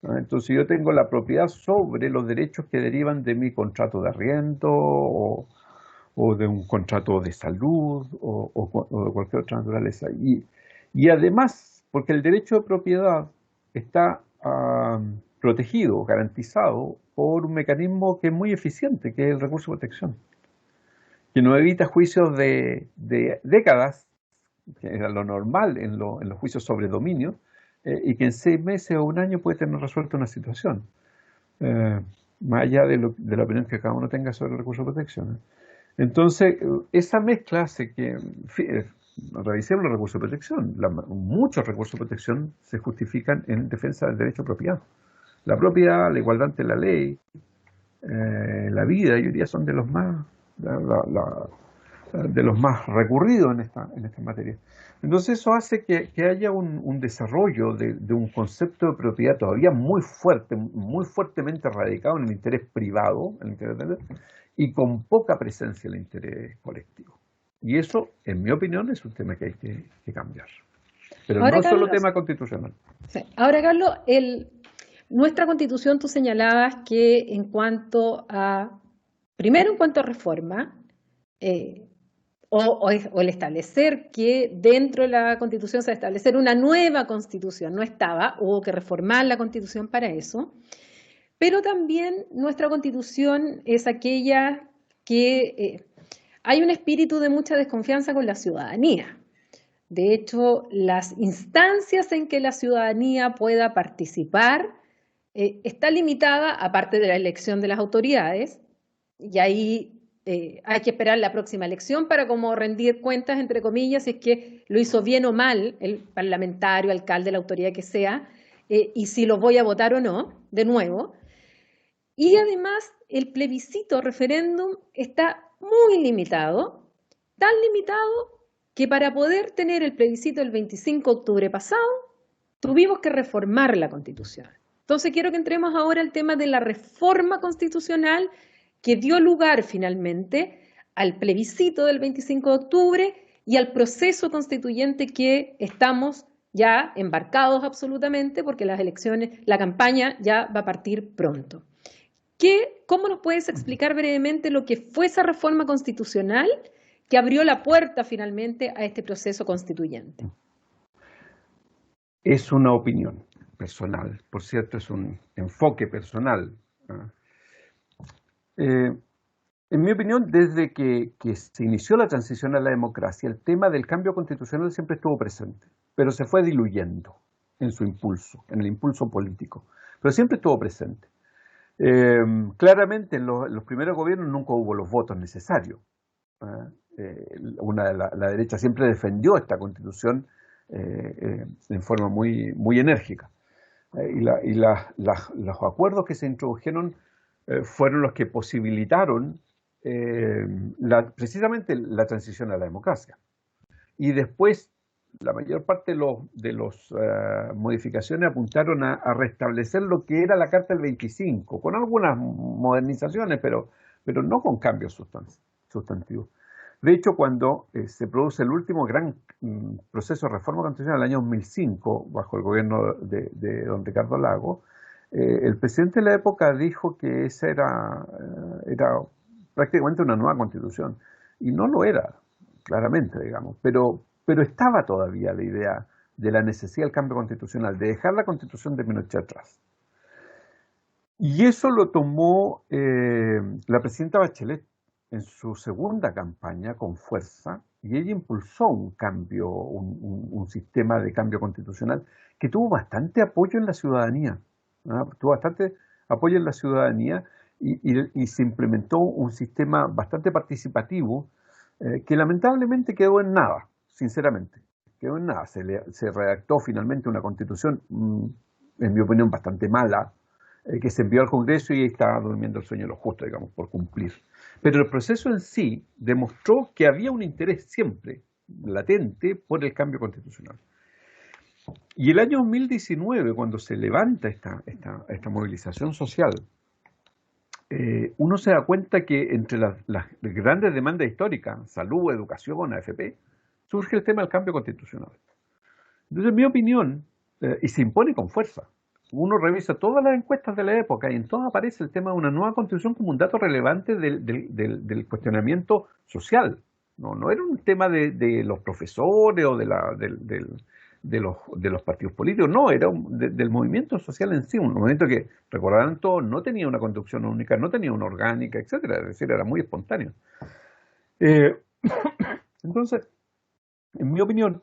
¿no? Entonces yo tengo la propiedad sobre los derechos que derivan de mi contrato de arriendo o de un contrato de salud o de cualquier otra naturaleza. Y además, porque el derecho de propiedad está protegido, garantizado por un mecanismo que es muy eficiente, que es el recurso de protección, que nos evita juicios de décadas, que era lo normal en los juicios sobre dominio, y que en 6 meses o un año puede tener resuelta una situación, más allá de la opinión que cada uno tenga sobre el recurso de protección. Entonces, esa mezcla hace que, revisemos los recursos de protección. Muchos recursos de protección se justifican en defensa del derecho a propiedad. La propiedad, la igualdad ante la ley, la vida, yo diría, son de los más recurridos en esta materia. Entonces eso hace que haya un desarrollo de un concepto de propiedad todavía muy fuerte, muy fuertemente radicado en el interés privado, y con poca presencia en el interés colectivo. Y eso, en mi opinión, es un tema que hay que cambiar. Pero ahora, no es solo tema constitucional. Sí. Ahora, Carlos, nuestra Constitución, tú señalabas que primero en cuanto a reforma, o el establecer que dentro de la Constitución se va a establecer una nueva Constitución, no estaba, hubo que reformar la Constitución para eso, pero también nuestra Constitución es aquella que hay un espíritu de mucha desconfianza con la ciudadanía. De hecho, las instancias en que la ciudadanía pueda participar está limitada, aparte de la elección de las autoridades, y ahí hay que esperar la próxima elección para como rendir cuentas, entre comillas, si es que lo hizo bien o mal el parlamentario, alcalde, la autoridad que sea, y si los voy a votar o no, de nuevo. Y además el plebiscito referéndum está muy limitado, tan limitado que para poder tener el plebiscito el 25 de octubre pasado, tuvimos que reformar la Constitución. Entonces quiero que entremos ahora al tema de la reforma constitucional que dio lugar finalmente al plebiscito del 25 de octubre y al proceso constituyente que estamos ya embarcados absolutamente porque las elecciones, la campaña ya va a partir pronto. ¿Cómo nos puedes explicar brevemente lo que fue esa reforma constitucional que abrió la puerta finalmente a este proceso constituyente? Es una opinión personal, por cierto, es un enfoque personal. En mi opinión, desde que se inició la transición a la democracia, el tema del cambio constitucional siempre estuvo presente, pero se fue diluyendo en su impulso, en el impulso político, pero siempre estuvo presente. Claramente en los primeros gobiernos nunca hubo los votos necesarios. La derecha siempre defendió esta constitución en forma muy enérgica. Los acuerdos que se introdujeron fueron los que posibilitaron precisamente la transición a la democracia. Y después, la mayor parte de las modificaciones apuntaron a restablecer lo que era la Carta del 25, con algunas modernizaciones, pero no con cambios sustantivos. De hecho, cuando se produce el último gran proceso de reforma constitucional en el año 2005, bajo el gobierno de don Ricardo Lagos, el presidente de la época dijo que esa era prácticamente una nueva constitución. Y no lo era, claramente, digamos, pero estaba todavía la idea de la necesidad del cambio constitucional, de dejar la constitución de Pinochet atrás. Y eso lo tomó la presidenta Bachelet en su segunda campaña con fuerza, y ella impulsó un cambio, un sistema de cambio constitucional que tuvo bastante apoyo en la ciudadanía. Tuvo bastante apoyo en la ciudadanía y se implementó un sistema bastante participativo que lamentablemente quedó en nada, sinceramente. Quedó en nada. Se redactó finalmente una constitución, en mi opinión, bastante mala, que se envió al Congreso y ahí estaba durmiendo el sueño de los justos, digamos, por cumplir. Pero el proceso en sí demostró que había un interés siempre latente por el cambio constitucional. Y el año 2019, cuando se levanta esta movilización social, uno se da cuenta que entre las grandes demandas históricas, salud, educación, AFP, surge el tema del cambio constitucional. Entonces, en mi opinión, y se impone con fuerza, uno revisa todas las encuestas de la época y en todas aparece el tema de una nueva constitución como un dato relevante del cuestionamiento social. No era un tema de los profesores o de los partidos políticos, no, era del movimiento social en sí, un movimiento que, recordarán todos, no tenía una conducción única, no tenía una orgánica, etcétera, es decir, era muy espontáneo. Entonces, en mi opinión,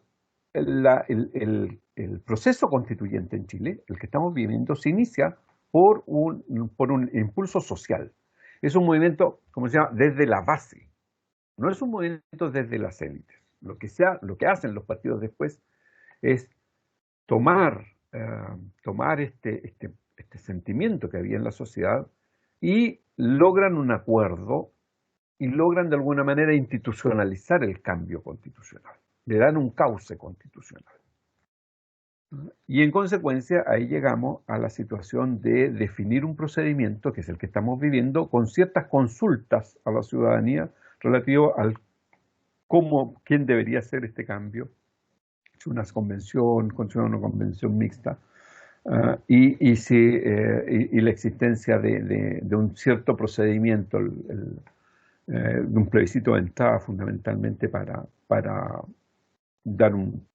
el proceso constituyente en Chile, el que estamos viviendo, se inicia por un impulso social. Es un movimiento, como se llama, desde la base. No es un movimiento desde las élites. Lo que hacen los partidos después es tomar este sentimiento que había en la sociedad y logran un acuerdo y logran de alguna manera institucionalizar el cambio constitucional. Le dan un cauce constitucional. Y en consecuencia ahí llegamos a la situación de definir un procedimiento, que es el que estamos viviendo, con ciertas consultas a la ciudadanía relativo al quién debería hacer este cambio, si una convención mixta, y la existencia de un cierto procedimiento, de un plebiscito de entrada fundamentalmente para dar un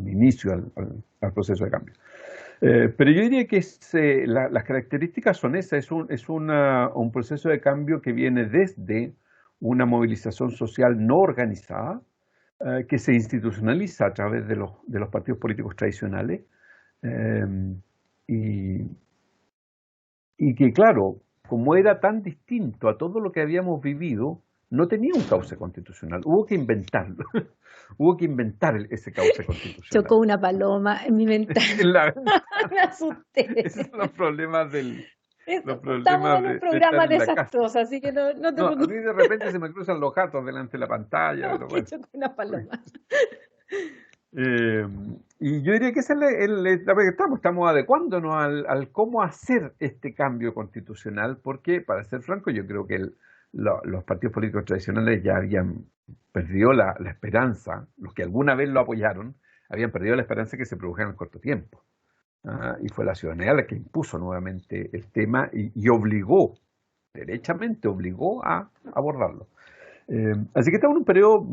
inicio al proceso de cambio. Pero yo diría que las características son esas, es un proceso de cambio que viene desde una movilización social no organizada, que se institucionaliza a través de los partidos políticos tradicionales, y que, claro, como era tan distinto a todo lo que habíamos vivido, no tenía un cauce constitucional, hubo que inventarlo. Hubo que inventar ese cauce constitucional. Chocó una paloma en mi ventana. Me asusté. Esos son los problemas Estamos en un programa desastroso, así que no te preocupes. A mí de repente se me cruzan los gatos delante de la pantalla. No, que chocó una paloma. Y yo diría que esa es la que estamos adecuándonos al cómo hacer este cambio constitucional, porque, para ser franco, yo creo que los partidos políticos tradicionales ya habían perdido la esperanza, los que alguna vez lo apoyaron, habían perdido la esperanza de que se produjera en corto tiempo. Y fue la ciudadanía la que impuso nuevamente el tema y obligó, derechamente obligó a abordarlo. Así que estamos en un periodo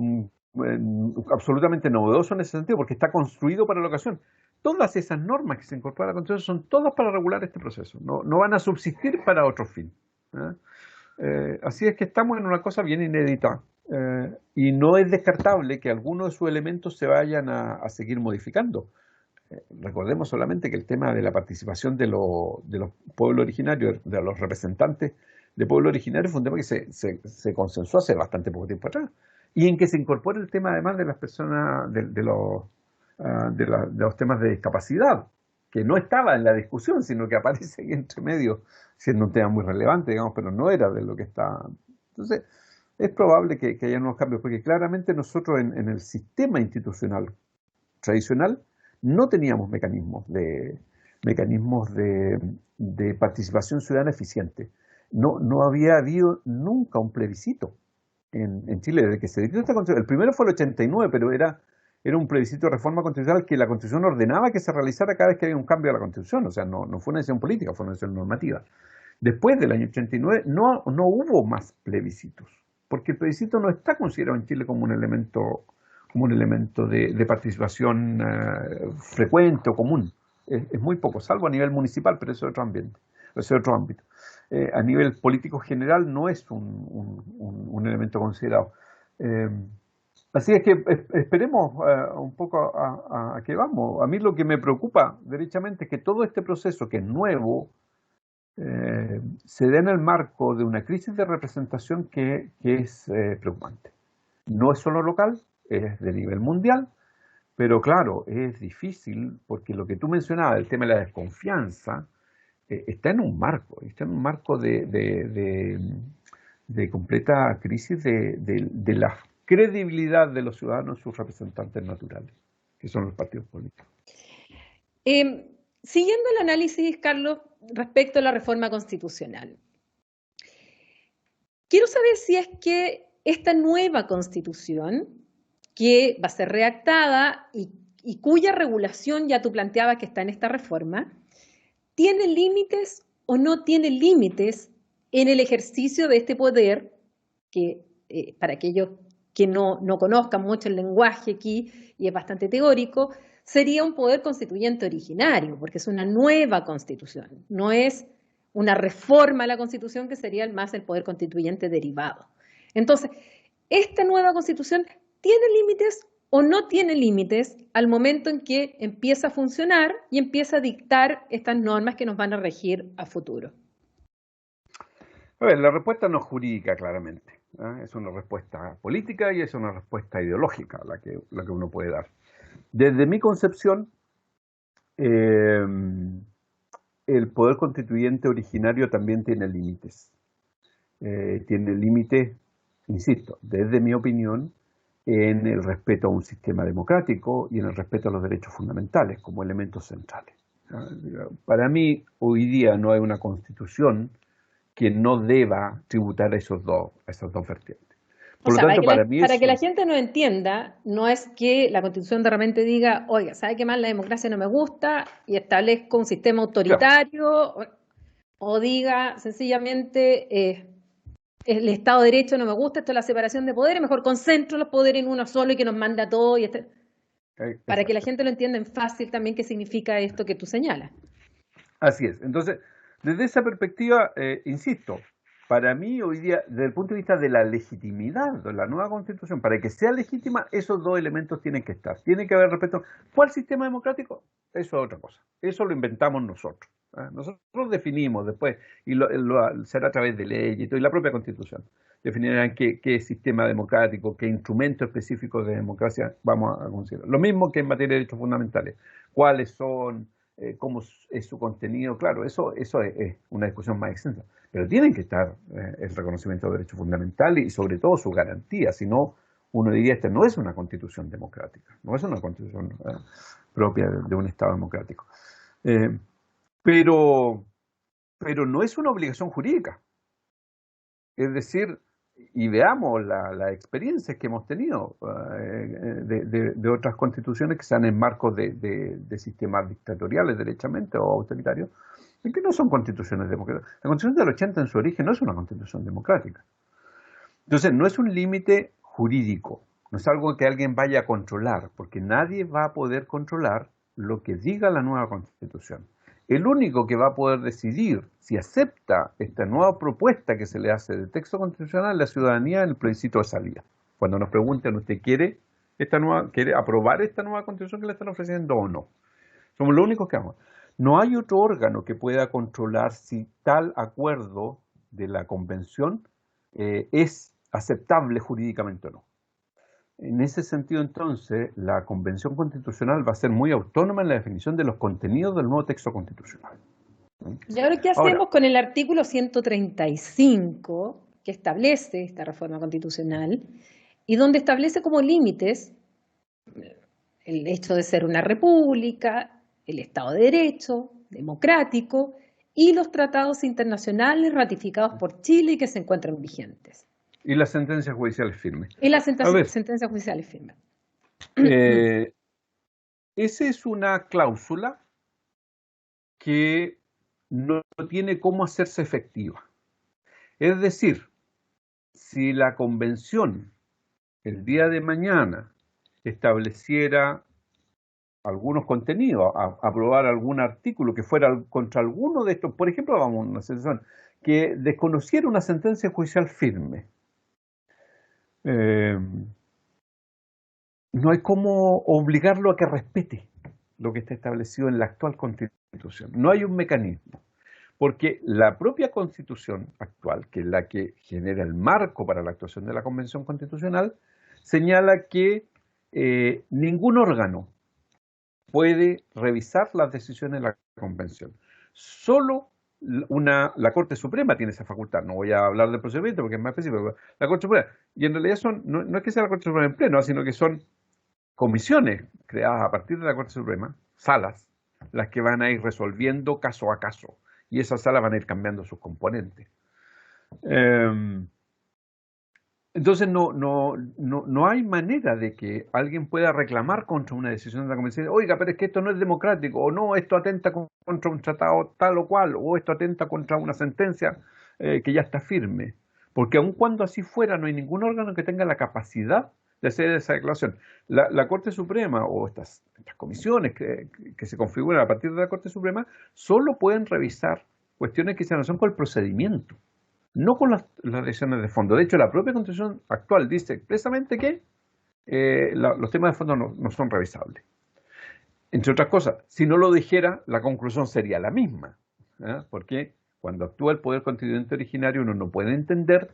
absolutamente novedoso en ese sentido, porque está construido para la ocasión. Todas esas normas que se incorporan a la Constitución son todas para regular este proceso, no van a subsistir para otro fin. Así es que estamos en una cosa bien inédita y no es descartable que algunos de sus elementos se vayan a seguir modificando. Recordemos solamente que el tema de la participación de los pueblos originarios, de los representantes de pueblos originarios, fue un tema que se consensuó hace bastante poco tiempo atrás. Y en que se incorpora el tema además de las personas, de los temas de discapacidad, que no estaba en la discusión, sino que aparece ahí entre medio, siendo un tema muy relevante, digamos, pero no era de lo que está. Entonces, es probable que haya nuevos cambios, porque claramente nosotros en el sistema institucional tradicional no teníamos mecanismos de participación ciudadana eficiente. No había habido nunca un plebiscito en Chile desde que se dictó esta Constitución. El primero fue el 89, pero era un plebiscito de reforma constitucional que la Constitución ordenaba que se realizara cada vez que había un cambio a la Constitución. O sea, no fue una decisión política, fue una decisión normativa. Después del año 89 no hubo más plebiscitos, porque el plebiscito no está considerado en Chile como un elemento de participación frecuente o común. Es muy poco, salvo a nivel municipal, pero eso es otro ambiente, eso es otro ámbito. A nivel político general no es un elemento considerado. Así es que esperemos un poco a que vamos. A mí lo que me preocupa derechamente es que todo este proceso, que es nuevo, se dé en el marco de una crisis de representación que es preocupante. No es solo local, es de nivel mundial, pero claro, es difícil porque lo que tú mencionabas, el tema de la desconfianza, está en un marco de completa crisis de la credibilidad de los ciudadanos en sus representantes naturales, que son los partidos políticos. Siguiendo el análisis, Carlos, respecto a la reforma constitucional, quiero saber si es que esta nueva constitución, que va a ser redactada y cuya regulación ya tú planteabas que está en esta reforma, ¿tiene límites o no tiene límites en el ejercicio de este poder que, para aquellos que no conozcan mucho el lenguaje aquí, y es bastante teórico, sería un poder constituyente originario, porque es una nueva constitución, no es una reforma a la constitución que sería más el poder constituyente derivado. Entonces, esta nueva constitución ¿tiene límites o no tiene límites al momento en que empieza a funcionar y empieza a dictar estas normas que nos van a regir a futuro? A ver, la respuesta no es jurídica, claramente. Es una respuesta política y es una respuesta ideológica la que uno puede dar. Desde mi concepción, el poder constituyente originario también tiene límites. Tiene límites, insisto, desde mi opinión, en el respeto a un sistema democrático y en el respeto a los derechos fundamentales como elementos centrales. Para mí, hoy día no hay una constitución que no deba tributar a esas dos vertientes. Por lo tanto, para que la gente no entienda, no es que la Constitución de repente diga, oiga, ¿sabe qué más? La democracia no me gusta y establezco un sistema autoritario, claro. O diga sencillamente, el Estado de Derecho no me gusta, esto es la separación de poderes, mejor concentro los poderes en uno solo y que nos manda a todos. Para que la gente lo entienda en fácil también qué significa esto que tú señalas. Así es. Entonces, desde esa perspectiva, insisto, para mí hoy día, desde el punto de vista de la legitimidad de la nueva Constitución, para que sea legítima, esos dos elementos tienen que estar. Tiene que haber respeto. ¿Cuál sistema democrático? Eso es otra cosa. Eso lo inventamos nosotros. Nosotros definimos después, y será a través de leyes y todo, y la propia Constitución. Definirán qué sistema democrático, qué instrumento específico de democracia vamos a considerar. Lo mismo que en materia de derechos fundamentales. ¿Cuáles son? ¿Cómo es su contenido? Claro, eso es una discusión más extensa. Pero tienen que estar el reconocimiento de derechos fundamentales y sobre todo su garantía. Si no, uno diría, esta no es una constitución democrática, no es una constitución propia de un Estado democrático. Pero no es una obligación jurídica. Es decir, y veamos las experiencias que hemos tenido de otras constituciones que se han en marcos de sistemas dictatoriales, derechamente, o autoritarios, y que no son constituciones democráticas. La Constitución del 80 en su origen no es una constitución democrática. Entonces, no es un límite jurídico, no es algo que alguien vaya a controlar, porque nadie va a poder controlar lo que diga la nueva Constitución. El único que va a poder decidir si acepta esta nueva propuesta que se le hace de texto constitucional es la ciudadanía en el plebiscito de salida. Cuando nos pregunten, ¿usted quiere aprobar esta nueva Constitución que le están ofreciendo o no? Somos los únicos que vamos. No hay otro órgano que pueda controlar si tal acuerdo de la Convención es aceptable jurídicamente o no. En ese sentido, entonces, la Convención Constitucional va a ser muy autónoma en la definición de los contenidos del nuevo texto constitucional. ¿Y ahora qué hacemos con el artículo 135 que establece esta reforma constitucional y donde establece como límites el hecho de ser una república, el Estado de Derecho, democrático, y los tratados internacionales ratificados por Chile y que se encuentran vigentes? Y las sentencias judiciales firmes. Y las sentencias judiciales firmes. Esa es una cláusula que no tiene cómo hacerse efectiva. Es decir, si la convención el día de mañana estableciera algunos contenidos, aprobar algún artículo que fuera contra alguno de estos, por ejemplo, vamos a una situación que desconociera una sentencia judicial firme, no hay cómo obligarlo a que respete lo que está establecido en la actual Constitución. No hay un mecanismo, porque la propia Constitución actual, que es la que genera el marco para la actuación de la Convención Constitucional, señala que ningún órgano puede revisar las decisiones de la Convención. Solo la Corte Suprema tiene esa facultad. No voy a hablar del procedimiento porque es más específico, pero la Corte Suprema. Y en realidad no es que sea la Corte Suprema en pleno, sino que son comisiones creadas a partir de la Corte Suprema, salas, las que van a ir resolviendo caso a caso. Y esas salas van a ir cambiando sus componentes. Entonces no hay manera de que alguien pueda reclamar contra una decisión de la Convención. Oiga, pero es que esto no es democrático, o no, esto atenta contra un tratado tal o cual, o esto atenta contra una sentencia que ya está firme. Porque aun cuando así fuera, no hay ningún órgano que tenga la capacidad de hacer esa declaración. La Corte Suprema o estas comisiones que se configuran a partir de la Corte Suprema solo pueden revisar cuestiones que se relacionan con el procedimiento, no con las decisiones de fondo. De hecho, la propia Constitución actual dice expresamente que los temas de fondo no son revisables. Entre otras cosas, si no lo dijera, la conclusión sería la misma, porque cuando actúa el poder constituyente originario uno no puede entender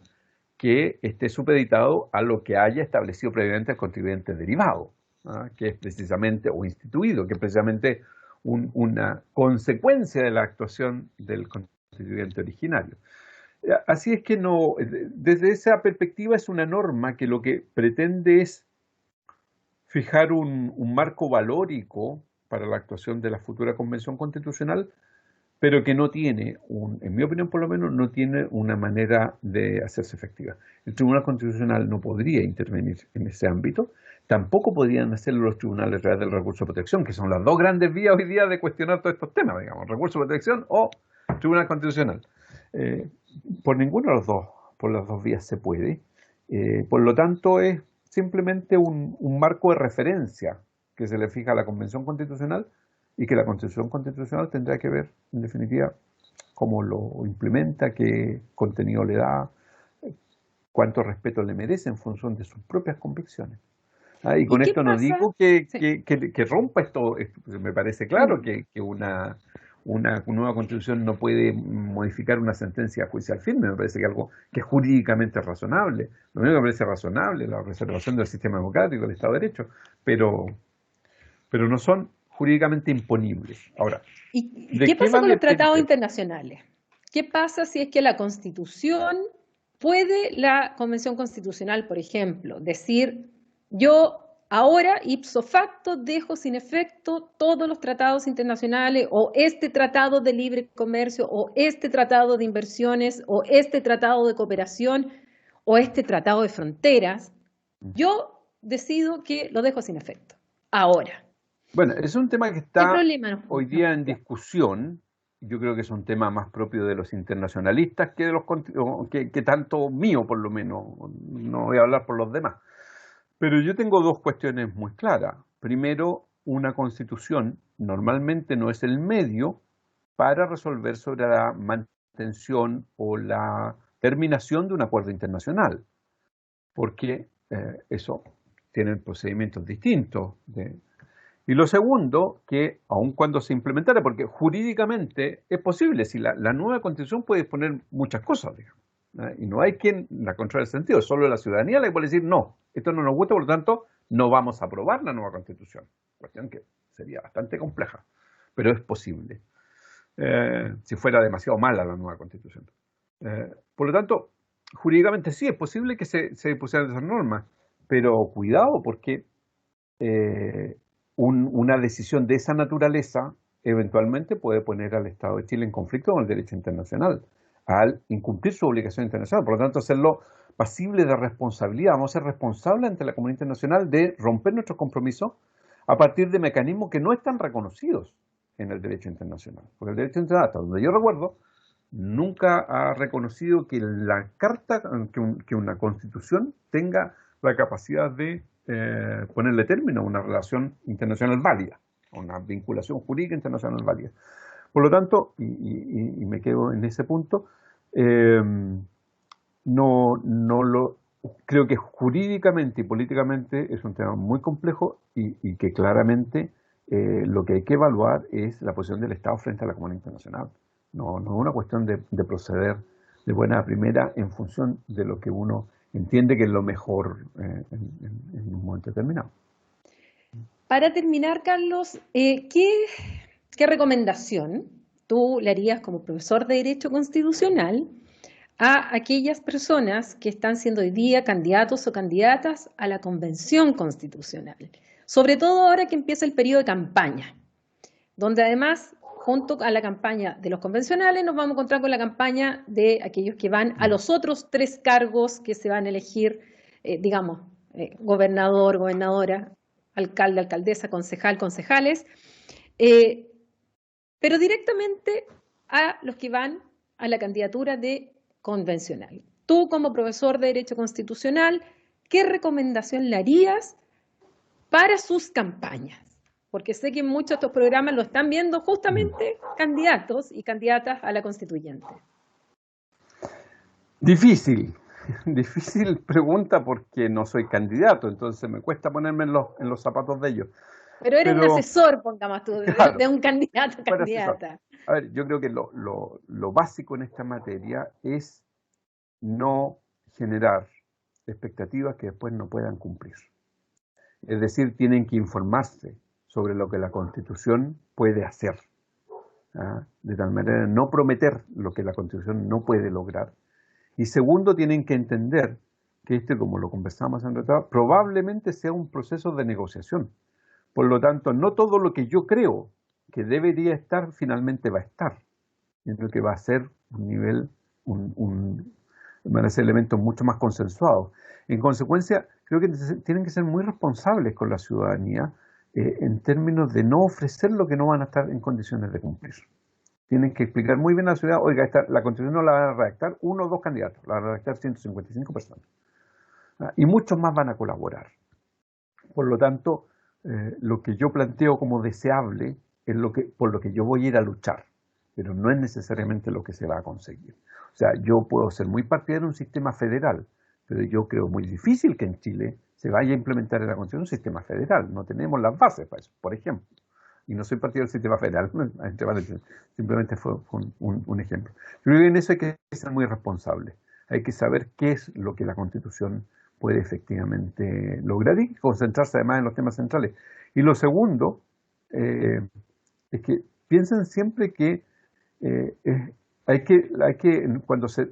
que esté supeditado a lo que haya establecido previamente el constituyente derivado, que es precisamente, o instituido, que es precisamente una consecuencia de la actuación del constituyente originario. Así es que desde esa perspectiva es una norma que lo que pretende es fijar un marco valórico para la actuación de la futura Convención Constitucional, pero que no tiene, en mi opinión por lo menos, no tiene una manera de hacerse efectiva. El Tribunal Constitucional no podría intervenir en ese ámbito, tampoco podrían hacerlo los tribunales a través del recurso de protección, que son las dos grandes vías hoy día de cuestionar todos estos temas, digamos, recurso de protección o Tribunal Constitucional. Por ninguno de los dos, por las dos vías se puede. Por lo tanto, es simplemente un marco de referencia que se le fija a la Convención Constitucional y que la Constitución Constitucional tendrá que ver, en definitiva, cómo lo implementa, qué contenido le da, cuánto respeto le merece en función de sus propias convicciones. Y con esto no digo que rompa esto, me parece claro que una nueva Constitución no puede modificar una sentencia judicial firme, me parece que algo que es jurídicamente razonable. Lo único que me parece razonable es la preservación del sistema democrático, del Estado de Derecho, pero no son jurídicamente imponibles. Ahora, ¿y qué pasa con los tratados internacionales? ¿Qué pasa si es que la Constitución puede, la Convención Constitucional, por ejemplo, decir, yo ahora, ipso facto, dejo sin efecto todos los tratados internacionales o este tratado de libre comercio o este tratado de inversiones o este tratado de cooperación o este tratado de fronteras. Yo decido que lo dejo sin efecto. Ahora. Bueno, es un tema que ¿Qué está problema nos hoy plantea? día en discusión. Yo creo que es un tema más propio de los internacionalistas que de que tanto mío, por lo menos. No voy a hablar por los demás. Pero yo tengo dos cuestiones muy claras. Primero, una constitución normalmente no es el medio para resolver sobre la mantención o la terminación de un acuerdo internacional, porque eso tiene procedimientos distintos. Y lo segundo, que aun cuando se implementara, porque jurídicamente es posible, si la nueva constitución puede disponer muchas cosas, digamos, y no hay quien la controle el sentido, solo la ciudadanía la que puede decir, no, esto no nos gusta, por lo tanto, no vamos a aprobar la nueva constitución. Cuestión que sería bastante compleja, pero es posible, si fuera demasiado mala la nueva constitución. Por lo tanto, jurídicamente sí, es posible que se pusieran esas normas, pero cuidado porque una decisión de esa naturaleza eventualmente puede poner al Estado de Chile en conflicto con el derecho internacional al incumplir su obligación internacional. Por lo tanto, hacerlo pasible de responsabilidad. Vamos a ser responsables ante la comunidad internacional de romper nuestros compromisos a partir de mecanismos que no están reconocidos en el derecho internacional. Porque el derecho internacional, hasta donde yo recuerdo, nunca ha reconocido que la carta, que una constitución tenga la capacidad de ponerle término a una relación internacional válida, a una vinculación jurídica internacional válida. Por lo tanto, y me quedo en ese punto, creo que jurídicamente y políticamente es un tema muy complejo y que claramente lo que hay que evaluar es la posición del Estado frente a la comunidad internacional. No es una cuestión de proceder de buena a primera en función de lo que uno entiende que es lo mejor en un momento determinado. Para terminar, Carlos, ¿qué recomendación tú le harías como profesor de Derecho Constitucional a aquellas personas que están siendo hoy día candidatos o candidatas a la Convención Constitucional? Sobre todo ahora que empieza el periodo de campaña, donde además, junto a la campaña de los convencionales, nos vamos a encontrar con la campaña de aquellos que van a los otros 3 cargos que se van a elegir, gobernador, gobernadora, alcalde, alcaldesa, concejal, concejales, pero directamente a los que van a la candidatura de convencional. Tú, como profesor de Derecho Constitucional, ¿qué recomendación le harías para sus campañas? Porque sé que muchos de estos programas lo están viendo justamente candidatos y candidatas a la constituyente. Difícil pregunta porque no soy candidato, entonces me cuesta ponerme en los zapatos de ellos. Pero eres un asesor, pongamos tú, claro, de un candidato o candidata. A ver, yo creo que lo básico en esta materia es no generar expectativas que después no puedan cumplir. Es decir, tienen que informarse sobre lo que la Constitución puede hacer, de tal manera no prometer lo que la Constitución no puede lograr. Y segundo, tienen que entender que como lo conversamos en tratado, probablemente sea un proceso de negociación. Por lo tanto, no todo lo que yo creo que debería estar finalmente va a estar, sino que va a ser un nivel, van a ser elementos mucho más consensuados. En consecuencia, creo que tienen que ser muy responsables con la ciudadanía en términos de no ofrecer lo que no van a estar en condiciones de cumplir. Tienen que explicar muy bien a la ciudad, oiga, la Constitución no la van a redactar 1 o 2 candidatos, la van a redactar 155 personas. Y muchos más van a colaborar. Por lo tanto, lo que yo planteo como deseable es por lo que yo voy a ir a luchar, pero no es necesariamente lo que se va a conseguir. O sea, yo puedo ser muy partidario de un sistema federal, pero yo creo muy difícil que en Chile se vaya a implementar en la Constitución un sistema federal. No tenemos las bases para eso, por ejemplo. Y no soy partidario del sistema federal, simplemente fue un ejemplo. Yo creo que en eso hay que ser muy responsable. Hay que saber qué es lo que la Constitución puede efectivamente lograr y concentrarse además en los temas centrales. Y lo segundo es que piensen siempre que cuando se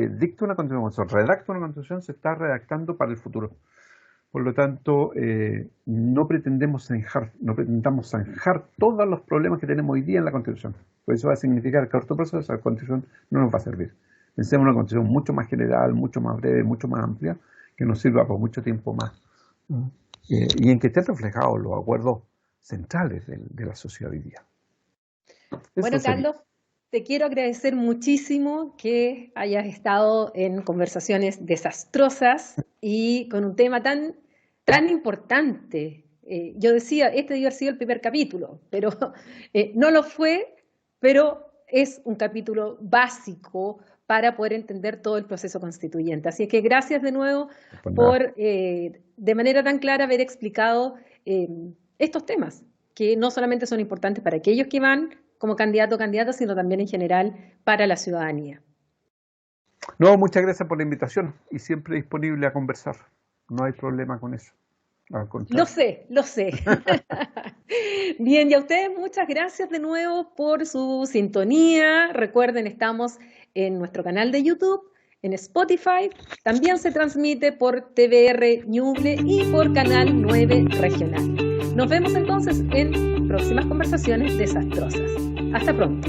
dicta una constitución, cuando se redacta una constitución, se está redactando para el futuro. Por lo tanto, no pretendamos zanjar todos los problemas que tenemos hoy día en la Constitución. Pues eso va a significar que a corto plazo esa Constitución no nos va a servir. Pensemos en una Constitución mucho más general, mucho más breve, mucho más amplia, que nos sirva por mucho tiempo más. Y en que estén reflejados los acuerdos centrales de la sociedad hoy día. Bueno, Carlos, te quiero agradecer muchísimo que hayas estado en Conversaciones Desastrosas y con un tema tan importante. Yo decía, este debió haber sido el primer capítulo, pero no lo fue, pero es un capítulo básico para poder entender todo el proceso constituyente. Así que gracias de nuevo por, de manera tan clara, haber explicado estos temas, que no solamente son importantes para aquellos que van como candidato o candidata, sino también en general para la ciudadanía. No, muchas gracias por la invitación y siempre disponible a conversar. No hay problema con eso. Lo sé. Bien, y a ustedes muchas gracias de nuevo por su sintonía. Recuerden, estamos en nuestro canal de YouTube, en Spotify. También se transmite por TVR Ñuble y por Canal 9 Regional. Nos vemos entonces en próximas Conversaciones Desastrosas. Hasta pronto.